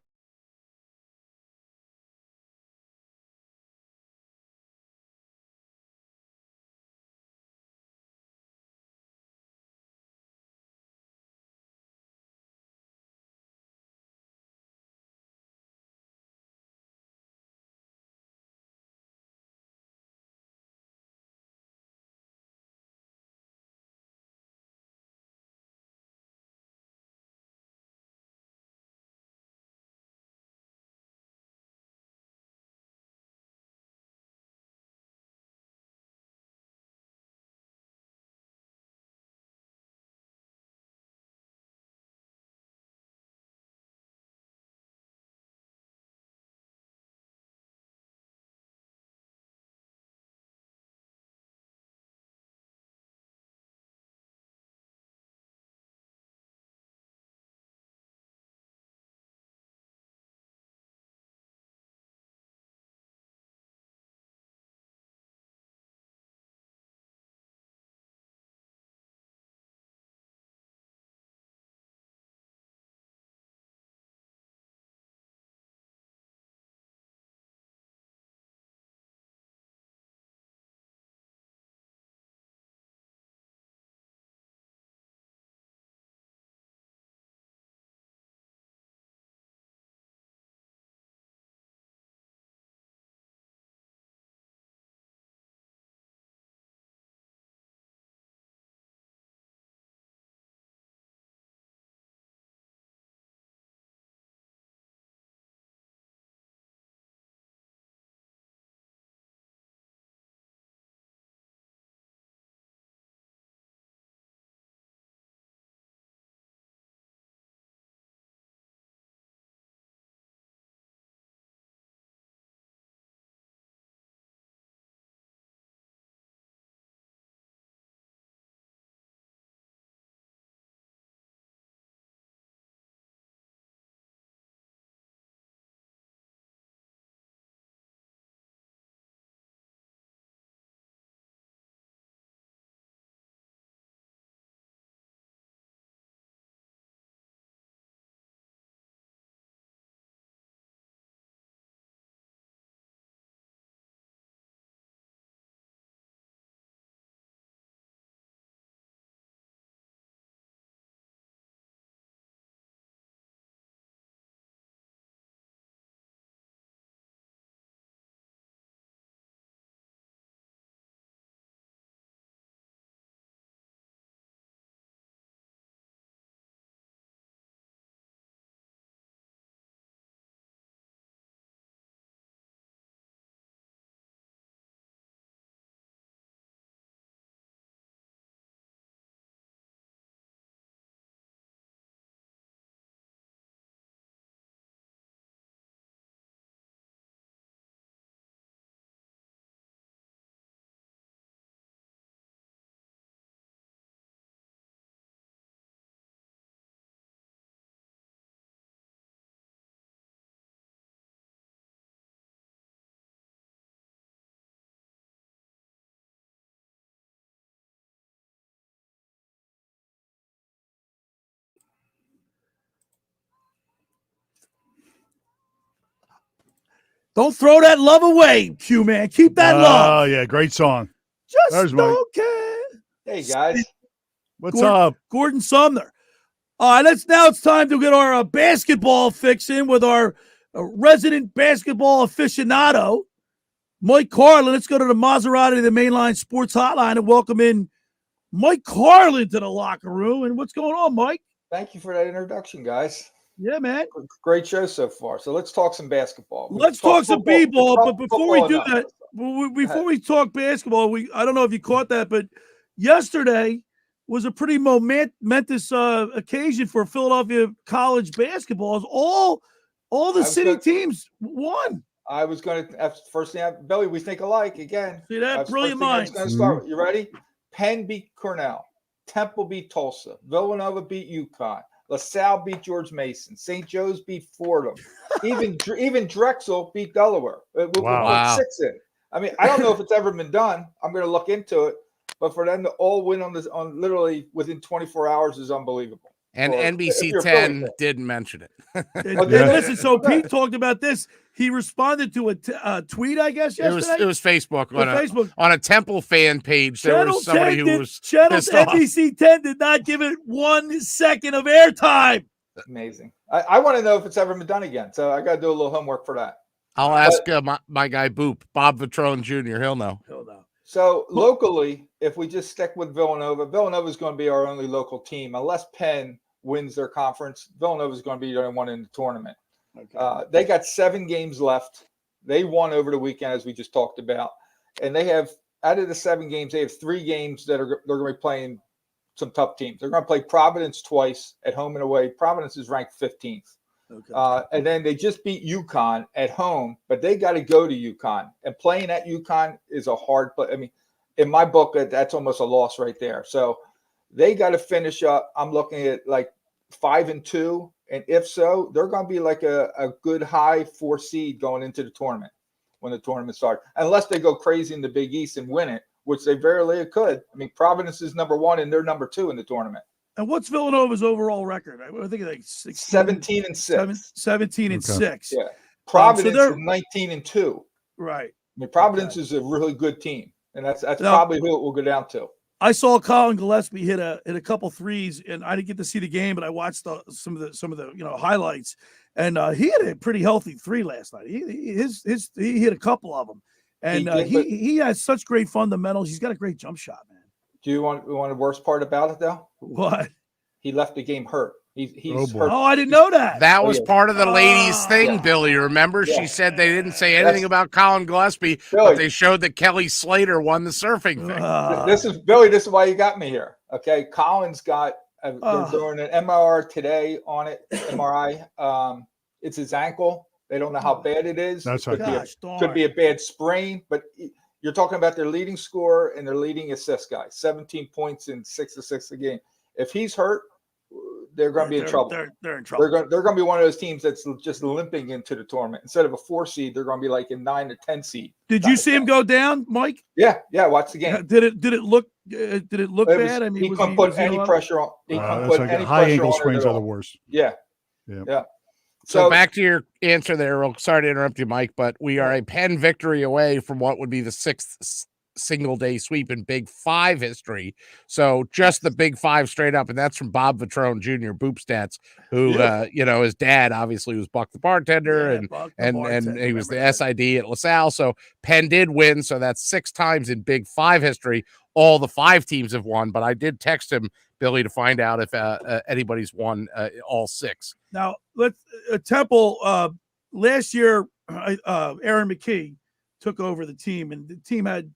Speaker 2: Don't throw that love away, Q man. Keep that love.
Speaker 5: Oh, yeah. Great song.
Speaker 2: Just
Speaker 5: There's Mike.
Speaker 2: don't care.
Speaker 12: Hey, guys.
Speaker 5: What's up?
Speaker 2: Gordon Sumner. All right, now it's time to get our basketball fix in with our resident basketball aficionado, Mike Carlin. Let's go to the Maserati, the Mainline Sports Hotline, and welcome in Mike Carlin to the locker room. And what's going on, Mike?
Speaker 12: Thank you for that introduction, guys.
Speaker 2: Yeah, man.
Speaker 12: Great show so far. So let's talk some basketball.
Speaker 2: Let's talk some b-ball, but before we do that, before we talk basketball, I don't know if you caught that, but yesterday was a pretty momentous occasion for Philadelphia college basketball. All the city teams won.
Speaker 12: I was going to first thing, Billy. We think alike again.
Speaker 2: See that? Brilliant minds.
Speaker 12: Going to start. You ready? Penn beat Cornell. Temple beat Tulsa. Villanova beat UConn. LaSalle beat George Mason. St. Joe's beat Fordham. Even Drexel beat Delaware.
Speaker 4: Wow.
Speaker 12: 6 in. I mean, I don't know if it's ever been done. I'm going to look into it. But for them to all win on literally within 24 hours is unbelievable.
Speaker 4: And NBC 10 didn't mention it.
Speaker 2: Listen, so Pete talked about this. He responded to a tweet, I guess, yesterday.
Speaker 4: It was Facebook on a Temple fan page. There
Speaker 2: Channel
Speaker 4: was somebody who was
Speaker 2: Channel's NBC 10 did not give it 1 second of airtime.
Speaker 12: Amazing. I want to know if it's ever been done again. So I got to do a little homework for that.
Speaker 4: I'll ask my guy Boop, Bob Vitrone Jr. He'll know.
Speaker 12: So locally, if we just stick with Villanova is going to be our only local team. Unless Penn wins their conference, Villanova is going to be the only one in the tournament. Okay. They got 7 games left. They won over the weekend, as we just talked about. And they have, out of the 7 games, they have 3 games that they're going to be playing some tough teams. They're going to play Providence twice at home and away. Providence is ranked 15th. Okay. And then they just beat UConn at home, but they got to go to UConn. And playing at UConn is a hard play. I mean, in my book, that's almost a loss right there. So they got to finish up. I'm looking at like 5-2. And if so, they're going to be like a good high 4 seed going into the tournament when the tournament starts. Unless they go crazy in the Big East and win it, which they very rarely could. I mean, Providence is number 1 and they're number 2 in the tournament.
Speaker 2: And what's Villanova's overall record? I think it's like
Speaker 12: 17-6.
Speaker 2: 17-6.
Speaker 12: Yeah. Providence is 19-2.
Speaker 2: Right.
Speaker 12: I mean, Providence is a really good team, and that's probably who it will go down to.
Speaker 2: I saw Colin Gillespie hit a couple threes, and I didn't get to see the game, but I watched some of the highlights, and he had a pretty healthy 3 last night. He hit a couple of them, and he has such great fundamentals. He's got a great jump shot, man.
Speaker 12: Do you want the worst part about it though?
Speaker 2: What?
Speaker 12: He left the game hurt. He's
Speaker 2: hurt. Oh, I didn't know that.
Speaker 4: That was part of the ladies' thing, Billy. Remember, she said they didn't say anything about Colin Gillespie, but they showed that Kelly Slater won the surfing thing.
Speaker 12: This is Billy. This is why you got me here. Okay, Colin's got. They're doing an MRI today on it. MRI. It's his ankle. They don't know how bad it is.
Speaker 5: That's
Speaker 12: could be a bad sprain, but. You're talking about their leading scorer and their leading assist guy, 17 points and 6 assists a game. If he's hurt, they're going to be in trouble.
Speaker 2: They're in trouble.
Speaker 12: They're going to be one of those teams that's just limping into the tournament. Instead of a 4 seed, they're going to be like a 9 or 10 seed.
Speaker 2: Did you see him go down, Mike?
Speaker 12: Yeah. Watch the game.
Speaker 2: Did it look bad? I mean,
Speaker 12: he couldn't put any pressure on.
Speaker 5: High ankle sprains are the worst.
Speaker 12: Yeah.
Speaker 4: So back to your answer there. Sorry to interrupt you, Mike, but we are a Penn victory away from what would be the 6th single-day sweep in Big 5 history. So just the Big 5 straight up, and that's from Bob Vitrone Jr., Boop Stats, who, his dad obviously was Buck the bartender, and he was the SID at LaSalle. So Penn did win, so that's 6 times in Big 5 history. All the 5 teams have won, but I did text him, Billy, to find out if anybody's won all 6.
Speaker 2: Now, let's Temple last year. Aaron McKee took over the team, and the team had,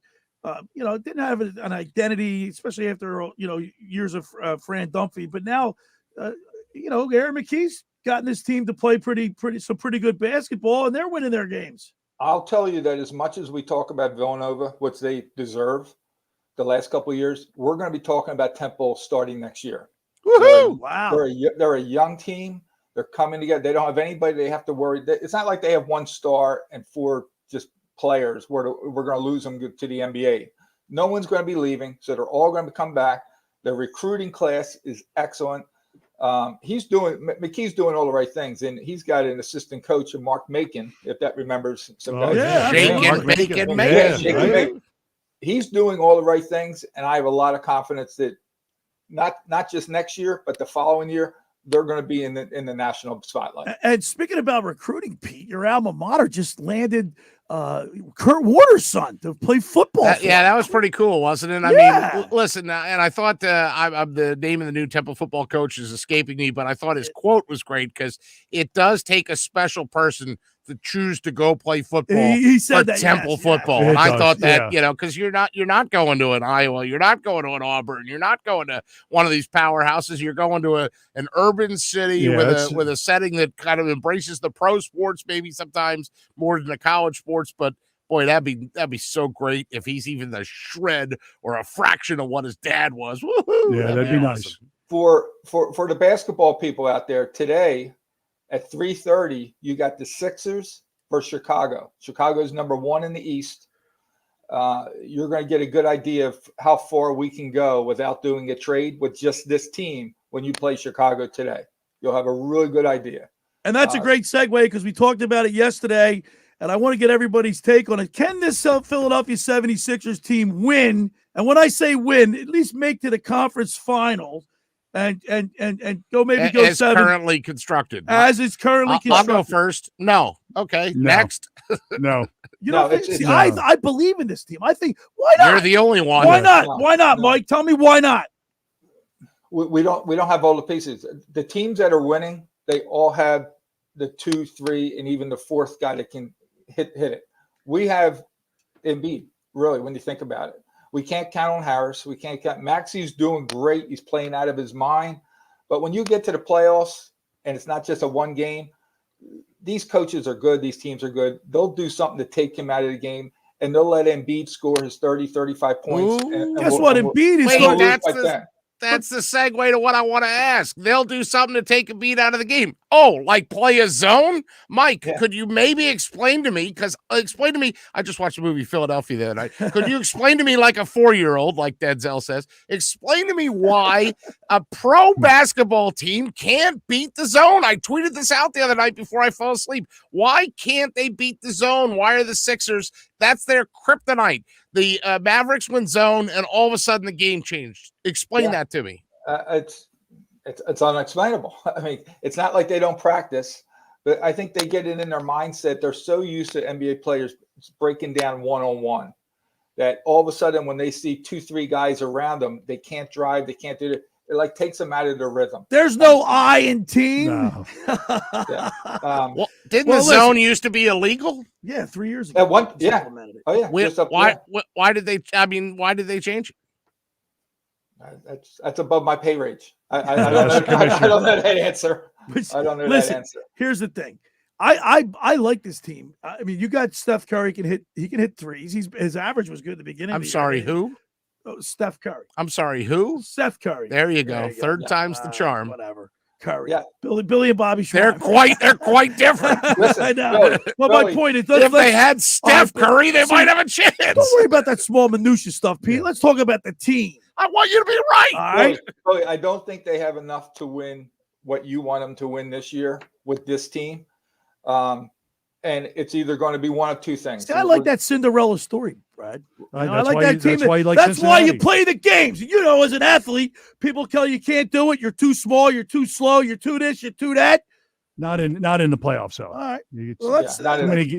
Speaker 2: didn't have an identity, especially after years of Fran Dunphy. But now, Aaron McKee's gotten this team to play pretty good basketball, and they're winning their games.
Speaker 12: I'll tell you that as much as we talk about Villanova, which they deserve, the last couple of years, we're going to be talking about Temple starting next year.
Speaker 4: Woohoo!
Speaker 2: Wow.
Speaker 12: They're a young team. They're coming together. They don't have anybody they have to worry. It's not like they have 1 star and 4 just players where we're going to lose them to the NBA. No one's going to be leaving, so they're all going to come back. Their recruiting class is excellent. McKee's doing all the right things, and he's got an assistant coach, Mark Macon, if that remembers some guys.
Speaker 4: Macon.
Speaker 12: He's doing all the right things, and I have a lot of confidence that not just next year, but the following year, they're going to be in the national spotlight.
Speaker 2: And speaking about recruiting, Pete, your alma mater just landed Kurt Warner's son to play football.
Speaker 4: That was pretty cool, wasn't it? I mean, listen, and I thought I'm the name of the new Temple football coach is escaping me, but I thought his quote was great because it does take a special person to choose to go play football.
Speaker 2: He said that
Speaker 4: Temple football, and I thought that because you're not going to an Iowa, you're not going to an Auburn, you're not going to one of these powerhouses. You're going to an urban city with a setting that kind of embraces the pro sports, maybe sometimes more than the college sports. But boy, that'd be so great if he's even the shred or a fraction of what his dad was. Woo-hoo,
Speaker 5: yeah, that'd be nice.
Speaker 12: For the basketball people out there today. At 3:30, you got the Sixers versus Chicago. Chicago's number 1 in the East. You're going to get a good idea of how far we can go without doing a trade with just this team when you play Chicago today. You'll have a really good idea.
Speaker 2: And that's a great segue because we talked about it yesterday, and I want to get everybody's take on it. Can this Philadelphia 76ers team win? And when I say win, at least make to the conference finals. And go
Speaker 4: as
Speaker 2: 7
Speaker 4: currently constructed.
Speaker 2: As it's currently constructed.
Speaker 4: I'll go first. No. Okay.
Speaker 5: No.
Speaker 4: Next.
Speaker 5: No.
Speaker 2: I believe in this team. I think why not?
Speaker 4: You're the only one.
Speaker 2: Why not? No. Why not, Mike? Tell me why not.
Speaker 12: We don't have all the pieces. The teams that are winning, they all have the 2, 3, and even the 4th guy that can hit it. We have Embiid, really, when you think about it. We can't count on Harris. We can't count. Maxi's doing great. He's playing out of his mind. But when you get to the playoffs, and it's not just a one game, these coaches are good. These teams are good. They'll do something to take him out of the game, and they'll let Embiid score his 30, 35 points.
Speaker 2: Guess what? Embiid is
Speaker 4: That's the segue to what I want to ask. They'll do something to take a beat out of the game. Oh, like play a zone? Mike, could you maybe explain to me, I just watched the movie Philadelphia the other night. Could you explain to me like a 4-year-old, like Denzel says, explain to me why a pro basketball team can't beat the zone? I tweeted this out the other night before I fell asleep. Why can't they beat the zone? Why are the Sixers? That's their kryptonite. The Mavericks win zone, and all of a sudden the game changed. Explain that to me.
Speaker 12: It's unexplainable. I mean, it's not like they don't practice, but I think they get it in their mindset. They're so used to NBA players breaking down one-on-one that all of a sudden when they see 2, 3 guys around them, they can't drive, they can't do it. It like takes them out of their rhythm.
Speaker 2: There's no I in team.
Speaker 5: No.
Speaker 4: Didn't the zone used to be illegal?
Speaker 2: Yeah, 3 years ago.
Speaker 12: Oh yeah.
Speaker 4: Why did they? I mean, why did they change it?
Speaker 12: That's above my pay range. I don't know that answer. I don't know that answer.
Speaker 2: Here's the thing. I like this team. I mean, you got Steph Curry he can hit threes. His average was good at the beginning.
Speaker 4: I'm sorry, who?
Speaker 2: Oh, Steph Curry.
Speaker 4: I'm sorry, who?
Speaker 2: Steph Curry.
Speaker 4: There you go. Third time's the charm.
Speaker 2: Whatever. Curry.
Speaker 12: Yeah.
Speaker 2: Billy and Bobby
Speaker 4: Schwartz. They're quite different.
Speaker 12: Listen,
Speaker 2: I know. My point is,
Speaker 4: if they had Steph Curry, they might have a chance.
Speaker 2: Don't worry about that small minutia stuff, Pete. Let's talk about the team.
Speaker 4: I want you to be right.
Speaker 2: All right.
Speaker 12: Billy, I don't think they have enough to win what you want them to win this year with this team. And it's either going to be one of two things.
Speaker 2: See, I like that Cinderella story, Brad. I like that team.
Speaker 5: That's
Speaker 2: why you play the games. You know, as an athlete, people tell you can't do it. You're too small. You're too slow. You're too this. You're too that.
Speaker 5: Not in the playoffs, though.
Speaker 2: All right.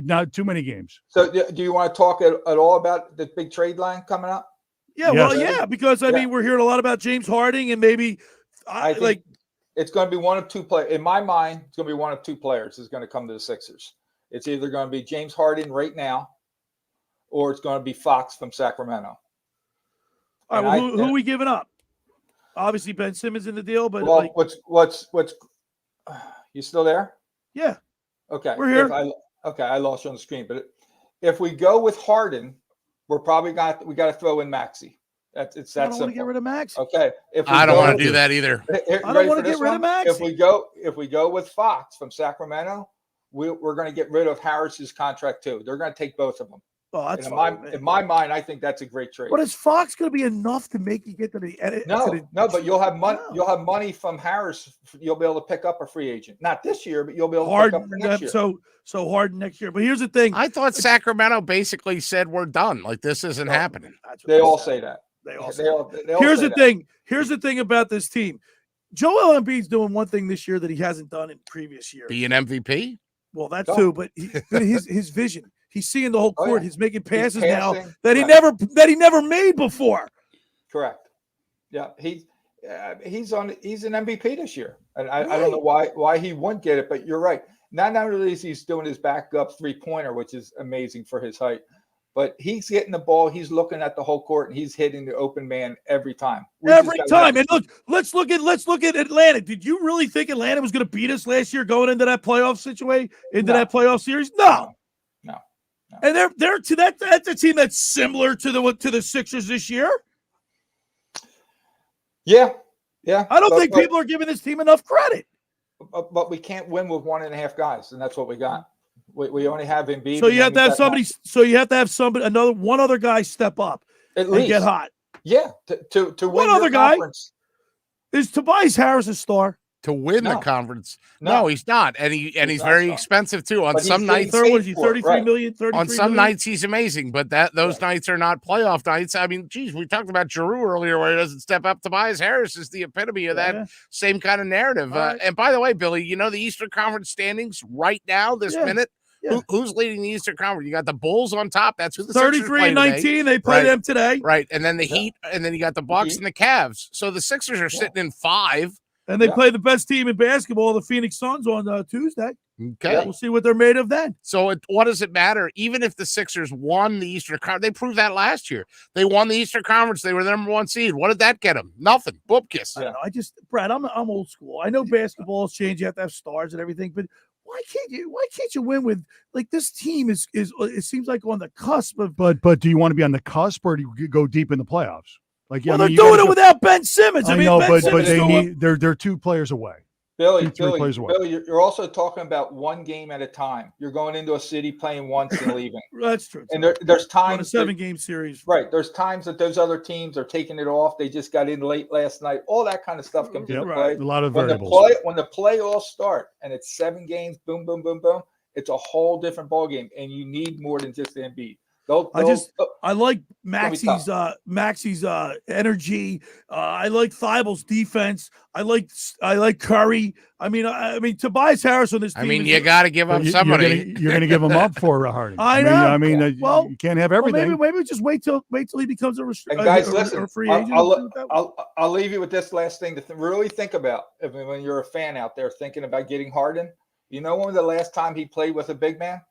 Speaker 5: Not too many games.
Speaker 12: So, do you want to talk at all about the big trade line coming up?
Speaker 2: Yeah, yes. Because I mean, we're hearing a lot about James Harden, and maybe
Speaker 12: I think it's going to be one of two players. In my mind, it's going to be one of two players is going to come to the Sixers. It's either going to be James Harden right now, or it's going to be Fox from Sacramento.
Speaker 2: All right. Well, who are we giving up? Obviously, Ben Simmons in the deal, but
Speaker 12: what's you still there?
Speaker 2: Yeah.
Speaker 12: Okay.
Speaker 2: We're here.
Speaker 12: I lost you on the screen, but if we go with Harden, we're probably we got to throw in Maxey. I don't
Speaker 2: want to get rid of Maxey.
Speaker 12: Okay.
Speaker 4: I don't want to do that either.
Speaker 2: I don't want to get rid of Maxey.
Speaker 12: If we go with Fox from Sacramento, we're going to get rid of Harris's contract too. They're going to take both of them.
Speaker 2: Oh, that's
Speaker 12: in my mind, I think that's a great trade.
Speaker 2: But is Fox going to be enough to make you get to the edit?
Speaker 12: No, but you'll have money. You'll have money from Harris. You'll be able to pick up a free agent. Not this year, but you'll be able to pick up for next year.
Speaker 2: So Harden next year. But here's the thing.
Speaker 4: I thought Sacramento basically said we're done. Like this isn't happening.
Speaker 12: They all say that.
Speaker 2: Here's the thing. Here's the thing about this team. Joel Embiid's doing one thing this year that he hasn't done in previous years.
Speaker 4: Be an MVP.
Speaker 2: Well, that's too, but his vision. He's seeing the whole court. He's making passes now
Speaker 12: passing.
Speaker 2: that he never made before.
Speaker 12: Correct. Yeah, he's an MVP this year, and I don't know why he wouldn't get it, but you're right. Not only is he's doing his backup 3-pointer, which is amazing for his height, but he's getting the ball. He's looking at the whole court, and he's hitting the open man every time.
Speaker 2: Every time. And look, let's look at Atlanta. Did you really think Atlanta was going to beat us last year going into that playoff situation, that playoff series? No. And that's a team that's similar to the Sixers this year.
Speaker 12: Yeah.
Speaker 2: I don't think people are giving this team enough credit.
Speaker 12: But we can't win with 1.5 guys, and that's what we got. We only have Embiid.
Speaker 2: So you have to have somebody. So you have to have somebody, one other guy step up
Speaker 12: at
Speaker 2: and
Speaker 12: least
Speaker 2: get hot.
Speaker 12: Yeah, to win
Speaker 2: one other guy.
Speaker 12: Conference.
Speaker 2: Is Tobias Harris a star?
Speaker 4: To win the conference. No, he's not. And he's very expensive too. On some nights,
Speaker 2: what is he, 33 million? 33
Speaker 4: on some
Speaker 2: million?
Speaker 4: nights he's amazing, but those nights are not playoff nights. I mean, geez, we talked about Giroux earlier where he doesn't step up. Tobias Harris is the epitome of that same kind of narrative. Right. And by the way, Billy, you know the Eastern Conference standings right now, this minute? Yeah. Who's leading the Eastern Conference? You got the Bulls on top. That's who the
Speaker 2: 33-19. They play them today.
Speaker 4: Right. And then the Heat, and then you got the Bucks and the Cavs. So the Sixers are sitting in 5.
Speaker 2: And they play the best team in basketball, the Phoenix Suns, on Tuesday.
Speaker 4: Okay.
Speaker 2: We'll see what they're made of then.
Speaker 4: So what does it matter? Even if the Sixers won the Eastern Conference, they proved that last year. They won the Eastern Conference. They were the number 1 seed. What did that get them? Nothing. Boop kiss.
Speaker 2: I don't know. Brad, I'm old school. I know basketball's changed. You have to have stars and everything, but why can't you win with this team is it seems like on the cusp of.
Speaker 5: But do you want to be on the cusp or do you go deep in the playoffs?
Speaker 2: They're doing it without Ben Simmons.
Speaker 5: I know, but they're 2 players away.
Speaker 12: Billy, you're also talking about one game at a time. You're going into a city playing once and leaving.
Speaker 2: That's true.
Speaker 12: And there's times
Speaker 2: on a 7-game series.
Speaker 12: Right. There's times that those other teams are taking it off. They just got in late last night. All that kind of stuff comes into play.
Speaker 5: A lot of variables.
Speaker 12: When the playoffs start and it's 7 games, boom, boom, boom, boom, it's a whole different ball game, and you need more than just Embiid.
Speaker 2: I like Maxi's energy. I like Thibel's defense. I like Curry. I mean Tobias Harris on this team.
Speaker 4: You got to give up somebody.
Speaker 5: You're going to give him up for Harden.
Speaker 2: I know.
Speaker 5: You can't have everything.
Speaker 2: Maybe just wait till he becomes
Speaker 12: a
Speaker 2: free agent.
Speaker 12: I'll leave you with this last thing to really think about. When you're a fan out there thinking about getting Harden, you know when the last time he played with a big man?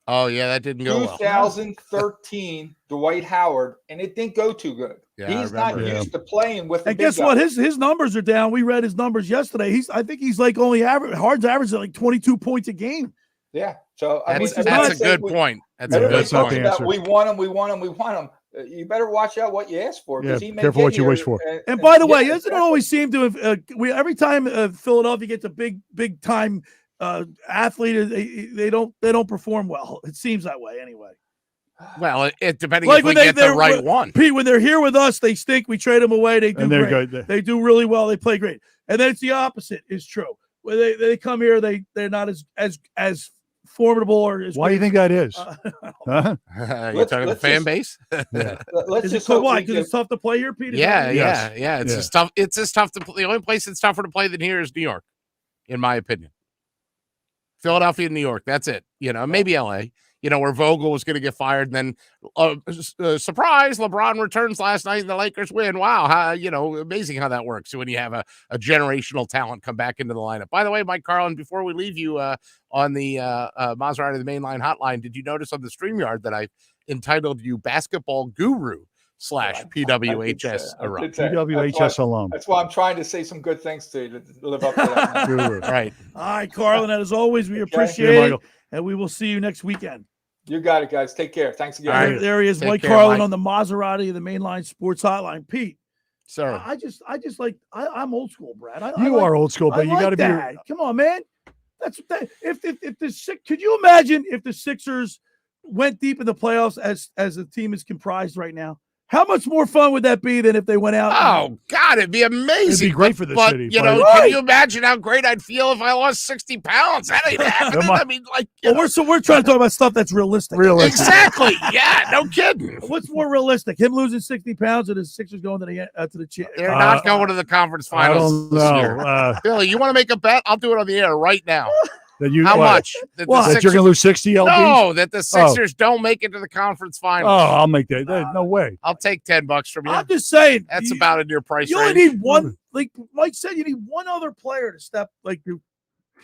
Speaker 4: Oh, yeah, that didn't go
Speaker 12: 2013, Dwight Howard, and it didn't go too good.
Speaker 4: Yeah,
Speaker 12: he's not used to playing with.
Speaker 2: And guess what? His numbers are down. We read his numbers yesterday. I think he's like only Harden's average at like 22 points a game.
Speaker 12: Yeah. So
Speaker 4: that's a good point. That's a good point.
Speaker 12: We want him. You better watch out what you ask for.
Speaker 5: Yeah,
Speaker 12: he may
Speaker 5: careful what you wish for.
Speaker 2: And by the way, doesn't it always seem to have every time Philadelphia gets a big time athlete, they don't perform well. It seems that way anyway.
Speaker 4: Well, it depending if we get the right one.
Speaker 2: Pete, when they're here with us, they stink. We trade them away. They do great.
Speaker 5: Good.
Speaker 2: They do really well. They play great. And then it's the opposite is true. When they come here, they're not as formidable or as.
Speaker 5: Why do you think that is?
Speaker 4: You're talking the fan base.
Speaker 5: Yeah.
Speaker 2: Is it so why? Because it's tough to play here, Pete.
Speaker 4: Yeah. It's just tough. It's just tough to play. The only place that's tougher to play than here is New York, in my opinion. Philadelphia, New York. That's it. Maybe LA. Where Vogel was going to get fired. And then, surprise, LeBron returns last night and the Lakers win. Wow. Amazing how that works when you have a generational talent come back into the lineup. By the way, Mike Carlin, before we leave you on the Maserati, the mainline hotline, did you notice on the StreamYard that I entitled you Basketball Guru / PWHS alum?
Speaker 5: PWHS alum.
Speaker 12: That's why I'm trying to say some good things to you to live up to that.
Speaker 4: Right.
Speaker 2: All right, Carlin, as always, we appreciate it. And we will see you next weekend.
Speaker 12: You got it, guys. Take care. Thanks again.
Speaker 2: Right. There he is, Mike Carlin on the Maserati, the Mainline Sports Hotline. Pete,
Speaker 4: sir,
Speaker 2: I'm old school, Brad.
Speaker 5: You are old school, but you got to be.
Speaker 2: Come on, man. Could you imagine if the Sixers went deep in the playoffs as the team is comprised right now? How much more fun would that be than if they went out?
Speaker 4: Oh, God, it'd be amazing.
Speaker 5: It'd be great for the city.
Speaker 4: Can you imagine how great I'd feel if I lost 60 pounds? That ain't happening.
Speaker 2: We're trying to talk about stuff that's realistic.
Speaker 4: Exactly. Yeah, no kidding.
Speaker 2: What's more realistic? Him losing 60 pounds or the Sixers going to the championship?
Speaker 4: They're not going to the conference finals this year. Billy, you want to make a bet? I'll do it on the air right now.
Speaker 5: That you
Speaker 4: How
Speaker 5: what?
Speaker 4: much? That,
Speaker 5: That you're going to lose 60 LBs?
Speaker 4: No, that the Sixers don't make it to the conference finals.
Speaker 5: Oh, I'll make that. No way.
Speaker 4: I'll take $10 from you.
Speaker 2: I'm just saying.
Speaker 4: That's about in your price
Speaker 2: You
Speaker 4: range.
Speaker 2: only need one, like Mike said, you need one other player to step, like,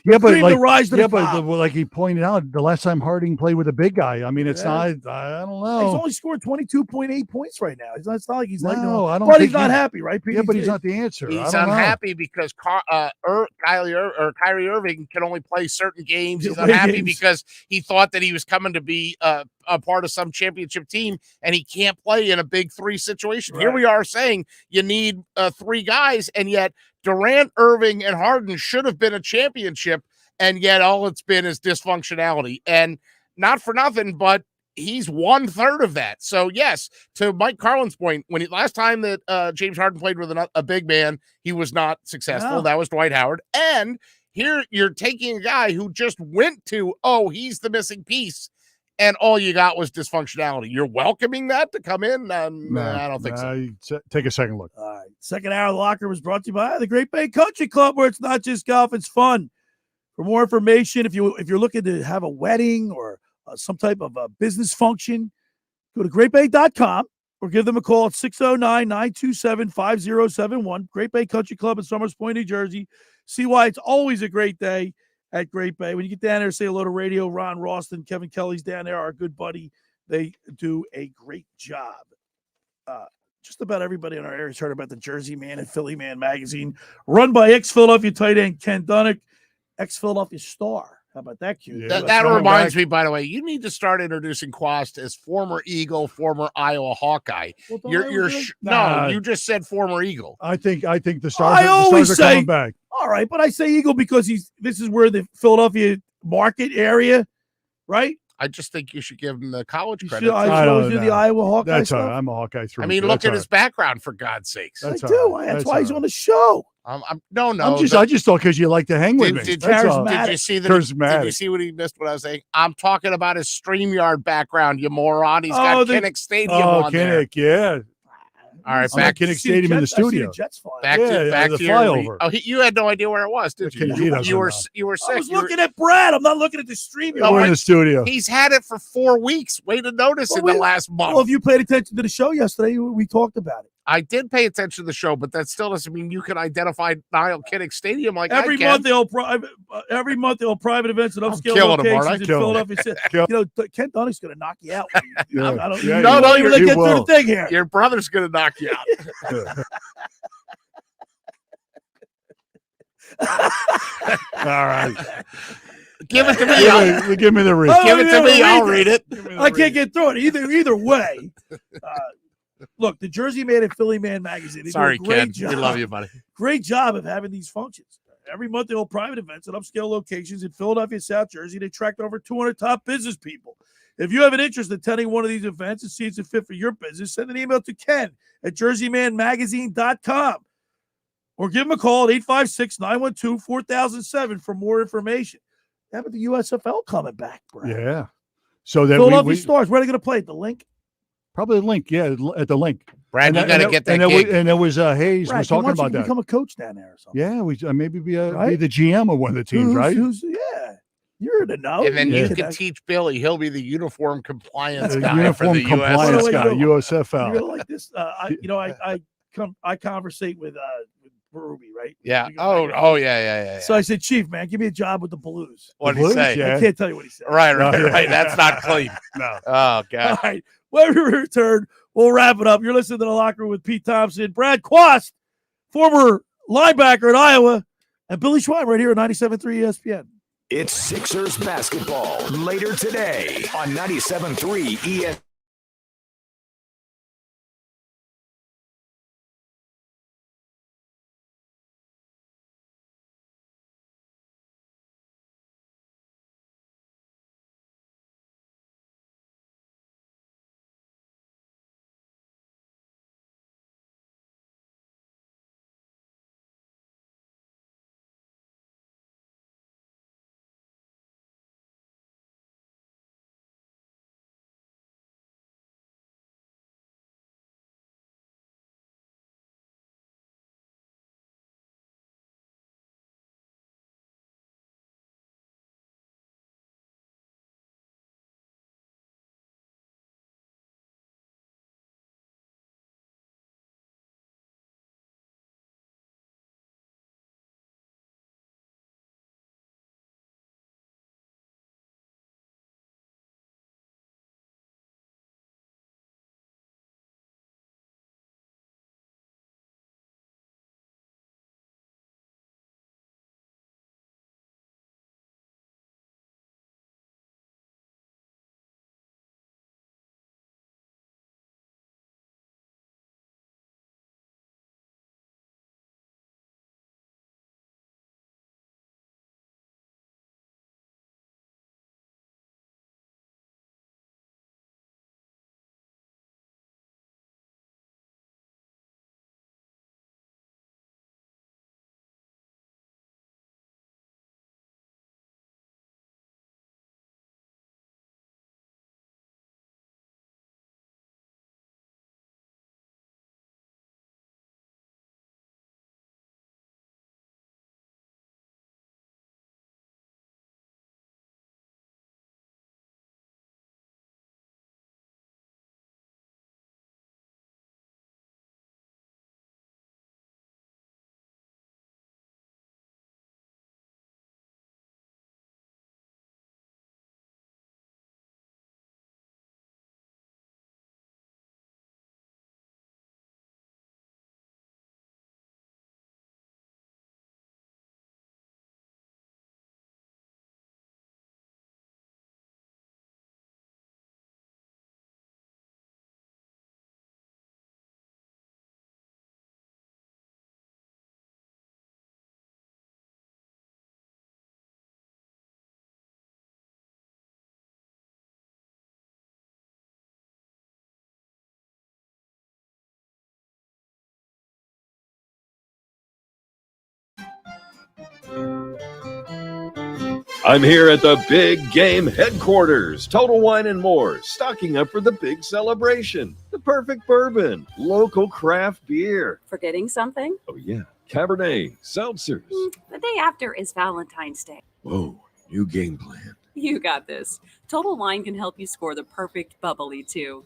Speaker 5: Yeah, but
Speaker 2: to rise to the top.
Speaker 5: like he pointed out, the last time Harding played with a big guy, I mean, it's not. I don't know.
Speaker 2: He's only scored 22.8 points right now. It's not like he's like,
Speaker 5: No, I don't
Speaker 2: but
Speaker 5: think
Speaker 2: he's not happy, right?
Speaker 5: Yeah, but he's not the answer.
Speaker 4: He's
Speaker 5: I don't
Speaker 4: unhappy because Kyrie Irving can only play certain games. He's
Speaker 2: Away
Speaker 4: unhappy
Speaker 2: games.
Speaker 4: because he thought that he was coming to be a part of some championship team, and he can't play in a big three situation. Here we are saying you need 3 guys, and yet Durant, Irving, and Harden should have been a championship, and yet all it's been is dysfunctionality. And not for nothing, but he's 1/3 of that. So yes, to Mike Carlin's point, when last time that James Harden played with a big man, he was not successful.
Speaker 2: No.
Speaker 4: That was Dwight Howard. And here you're taking a guy who just went to, he's the missing piece, and all you got was dysfunctionality. You're welcoming that to come in? I don't think so.
Speaker 5: Take a second look.
Speaker 2: All right. Second hour of the locker was brought to you by the Great Bay Country Club, where it's not just golf, it's fun. For more information, if you're looking to have a wedding or some type of a business function, go to greatbay.com or give them a call at 609-927-5071. Great Bay Country Club in Summers Point, New Jersey. See why it's always a great day at Great Bay. When you get down there, say hello to Radio, Ron Ralston, Kevin Kelly's down there, our good buddy. They do a great job. Just about everybody in our area has heard about the Jersey Man and Philly Man magazine, run by ex-Philadelphia tight end Ken Dunnick, ex-Philadelphia Star. How about that, cute?
Speaker 4: That reminds me, by the way, you need to start introducing Quast as former Eagle, former Iowa Hawkeye.
Speaker 2: Well,
Speaker 4: you just said former Eagle.
Speaker 5: I think the Stars are coming back.
Speaker 2: All right, but I say Eagle because this is where the Philadelphia market area, right?
Speaker 4: I just think you should give him the college credit.
Speaker 2: I always do the Iowa Hawkeye
Speaker 5: That's
Speaker 2: stuff.
Speaker 5: all right. I'm a Hawkeye through.
Speaker 4: I mean, look at his background, for God's sakes.
Speaker 2: I do. That's why he's on the show.
Speaker 4: No.
Speaker 5: I just thought because you like to hang with me.
Speaker 4: Did you see what he missed? What I was saying? I'm talking about his StreamYard background. You moron. He's got Kinnick Stadium on there.
Speaker 5: Kinnick, yeah.
Speaker 4: All right,
Speaker 5: back Kinnick Stadium in the studio.
Speaker 4: Back to
Speaker 5: the flyover.
Speaker 4: You had no idea where it was, did you? You were sick.
Speaker 2: I was looking at Brad. I'm not looking at the stream.
Speaker 5: We're in the studio.
Speaker 4: He's had it for 4 weeks. Way to notice in the last month.
Speaker 2: Well, if you paid attention to the show yesterday, we talked about it.
Speaker 4: I did pay attention to the show, but that still doesn't mean you can identify Niall Kinnick Stadium like
Speaker 2: every month. They'll private events and upscale locations in Philadelphia. Ken Dunnick's going to knock you out.
Speaker 4: No,
Speaker 2: you're going to get through the thing here.
Speaker 4: Your brother's going to knock you out.
Speaker 5: All right.
Speaker 4: Give it to me.
Speaker 5: Give me the read.
Speaker 4: Give it to me. I'll read it.
Speaker 2: I can't get through it either way. Look, the Jersey Man and Philly Man magazine.
Speaker 4: Sorry,
Speaker 2: do a great
Speaker 4: Ken.
Speaker 2: job.
Speaker 4: We love you, buddy.
Speaker 2: Great job of having these functions. Every month, they hold private events at upscale locations in Philadelphia, South Jersey. They attract over 200 top business people. If you have an interest in attending one of these events and see it's a fit for your business, send an email to Ken at jerseymanmagazine.com or give him a call at 856-912-4007 for more information. How about the USFL coming back, Brad?
Speaker 5: Yeah. So that
Speaker 2: Philadelphia Stars, where are they going to play? At the Link?
Speaker 5: Probably the Link, at the Link.
Speaker 4: Brad, you got to get that gig.
Speaker 5: And there was Hayes
Speaker 2: Brad,
Speaker 5: was talking about that.
Speaker 2: Become a coach down there or something.
Speaker 5: Yeah, we maybe be the GM of one of the teams, right?
Speaker 2: You're in the know.
Speaker 4: And then you can teach Billy. He'll be the uniform compliance guy
Speaker 5: uniform
Speaker 4: for the
Speaker 5: compliance guy,
Speaker 2: You're
Speaker 5: USFL.
Speaker 2: gonna like this. I conversate with Ruby, right?
Speaker 4: Yeah. Yeah.
Speaker 2: So I said, Chief, man, give me a job with the Blues.
Speaker 4: What did he say?
Speaker 2: I can't tell you what he said.
Speaker 4: Right. That's not clean.
Speaker 5: No.
Speaker 4: Oh, God.
Speaker 2: All right. When we return, we'll wrap it up. You're listening to The Locker Room with Pete Thompson, Brad Quast, former linebacker at Iowa, and Billy Schwein right here at 97.3 ESPN.
Speaker 6: It's Sixers basketball later today on 97.3 ESPN.
Speaker 13: I'm here at the Big Game Headquarters, Total Wine and More, stocking up for the big celebration. The perfect bourbon, local craft beer.
Speaker 14: Forgetting something?
Speaker 13: Oh, yeah, Cabernet, seltzers.
Speaker 14: The day after is Valentine's Day.
Speaker 13: Whoa, new game plan.
Speaker 14: You got this. Total Wine can help you score the perfect bubbly, too.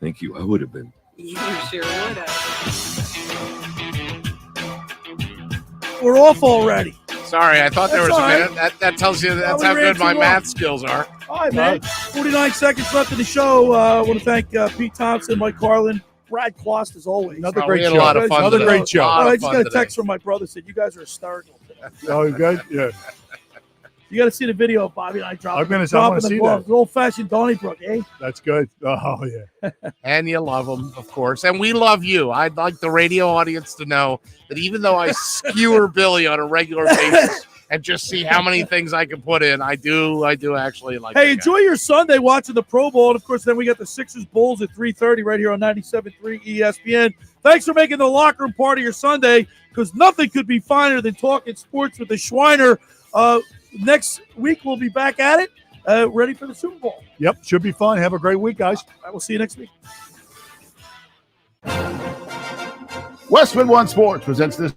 Speaker 13: Thank you, I would have been.
Speaker 14: You sure would have.
Speaker 2: We're off already.
Speaker 4: Sorry, I thought there was
Speaker 2: That's
Speaker 4: a
Speaker 2: all
Speaker 4: minute. That tells you that's
Speaker 2: we
Speaker 4: how
Speaker 2: ran
Speaker 4: good my
Speaker 2: too long.
Speaker 4: math skills are.
Speaker 2: All right, man. 49 seconds left in the show. I want to thank Pete Thompson, Mike Carlin, Brad Quast, as always.
Speaker 5: Another
Speaker 4: We
Speaker 5: great
Speaker 4: had
Speaker 5: show.
Speaker 4: a lot of fun.
Speaker 5: Another
Speaker 4: today.
Speaker 5: great show.
Speaker 4: A lot
Speaker 2: I
Speaker 4: of
Speaker 2: just
Speaker 4: fun
Speaker 2: got a
Speaker 4: today.
Speaker 2: text from my brother said, you guys are hysterical.
Speaker 5: Oh, good. Yeah,
Speaker 2: You got to see the video of Bobby and I dropping,
Speaker 5: I'm gonna
Speaker 2: dropping
Speaker 5: see
Speaker 2: the ball.
Speaker 5: that.
Speaker 2: Old-fashioned Donnybrook, eh?
Speaker 5: that's good. Oh, yeah.
Speaker 4: And you love them, of course. And we love you. I'd like the radio audience to know that even though I skewer Billy on a regular basis and just see how many things I can put in, I do actually like
Speaker 2: Hey,
Speaker 4: the
Speaker 2: enjoy your Sunday watching the Pro Bowl. And, of course, then we got the Sixers Bulls at 3:30 right here on 97.3 ESPN. Thanks for making the locker room part of your Sunday, because nothing could be finer than talking sports with the Schweiner. Next week, we'll be back at it, ready for the Super Bowl.
Speaker 5: Yep, should be fun. Have a great week, guys.
Speaker 2: I will see you next week.
Speaker 15: Westman One Sports presents this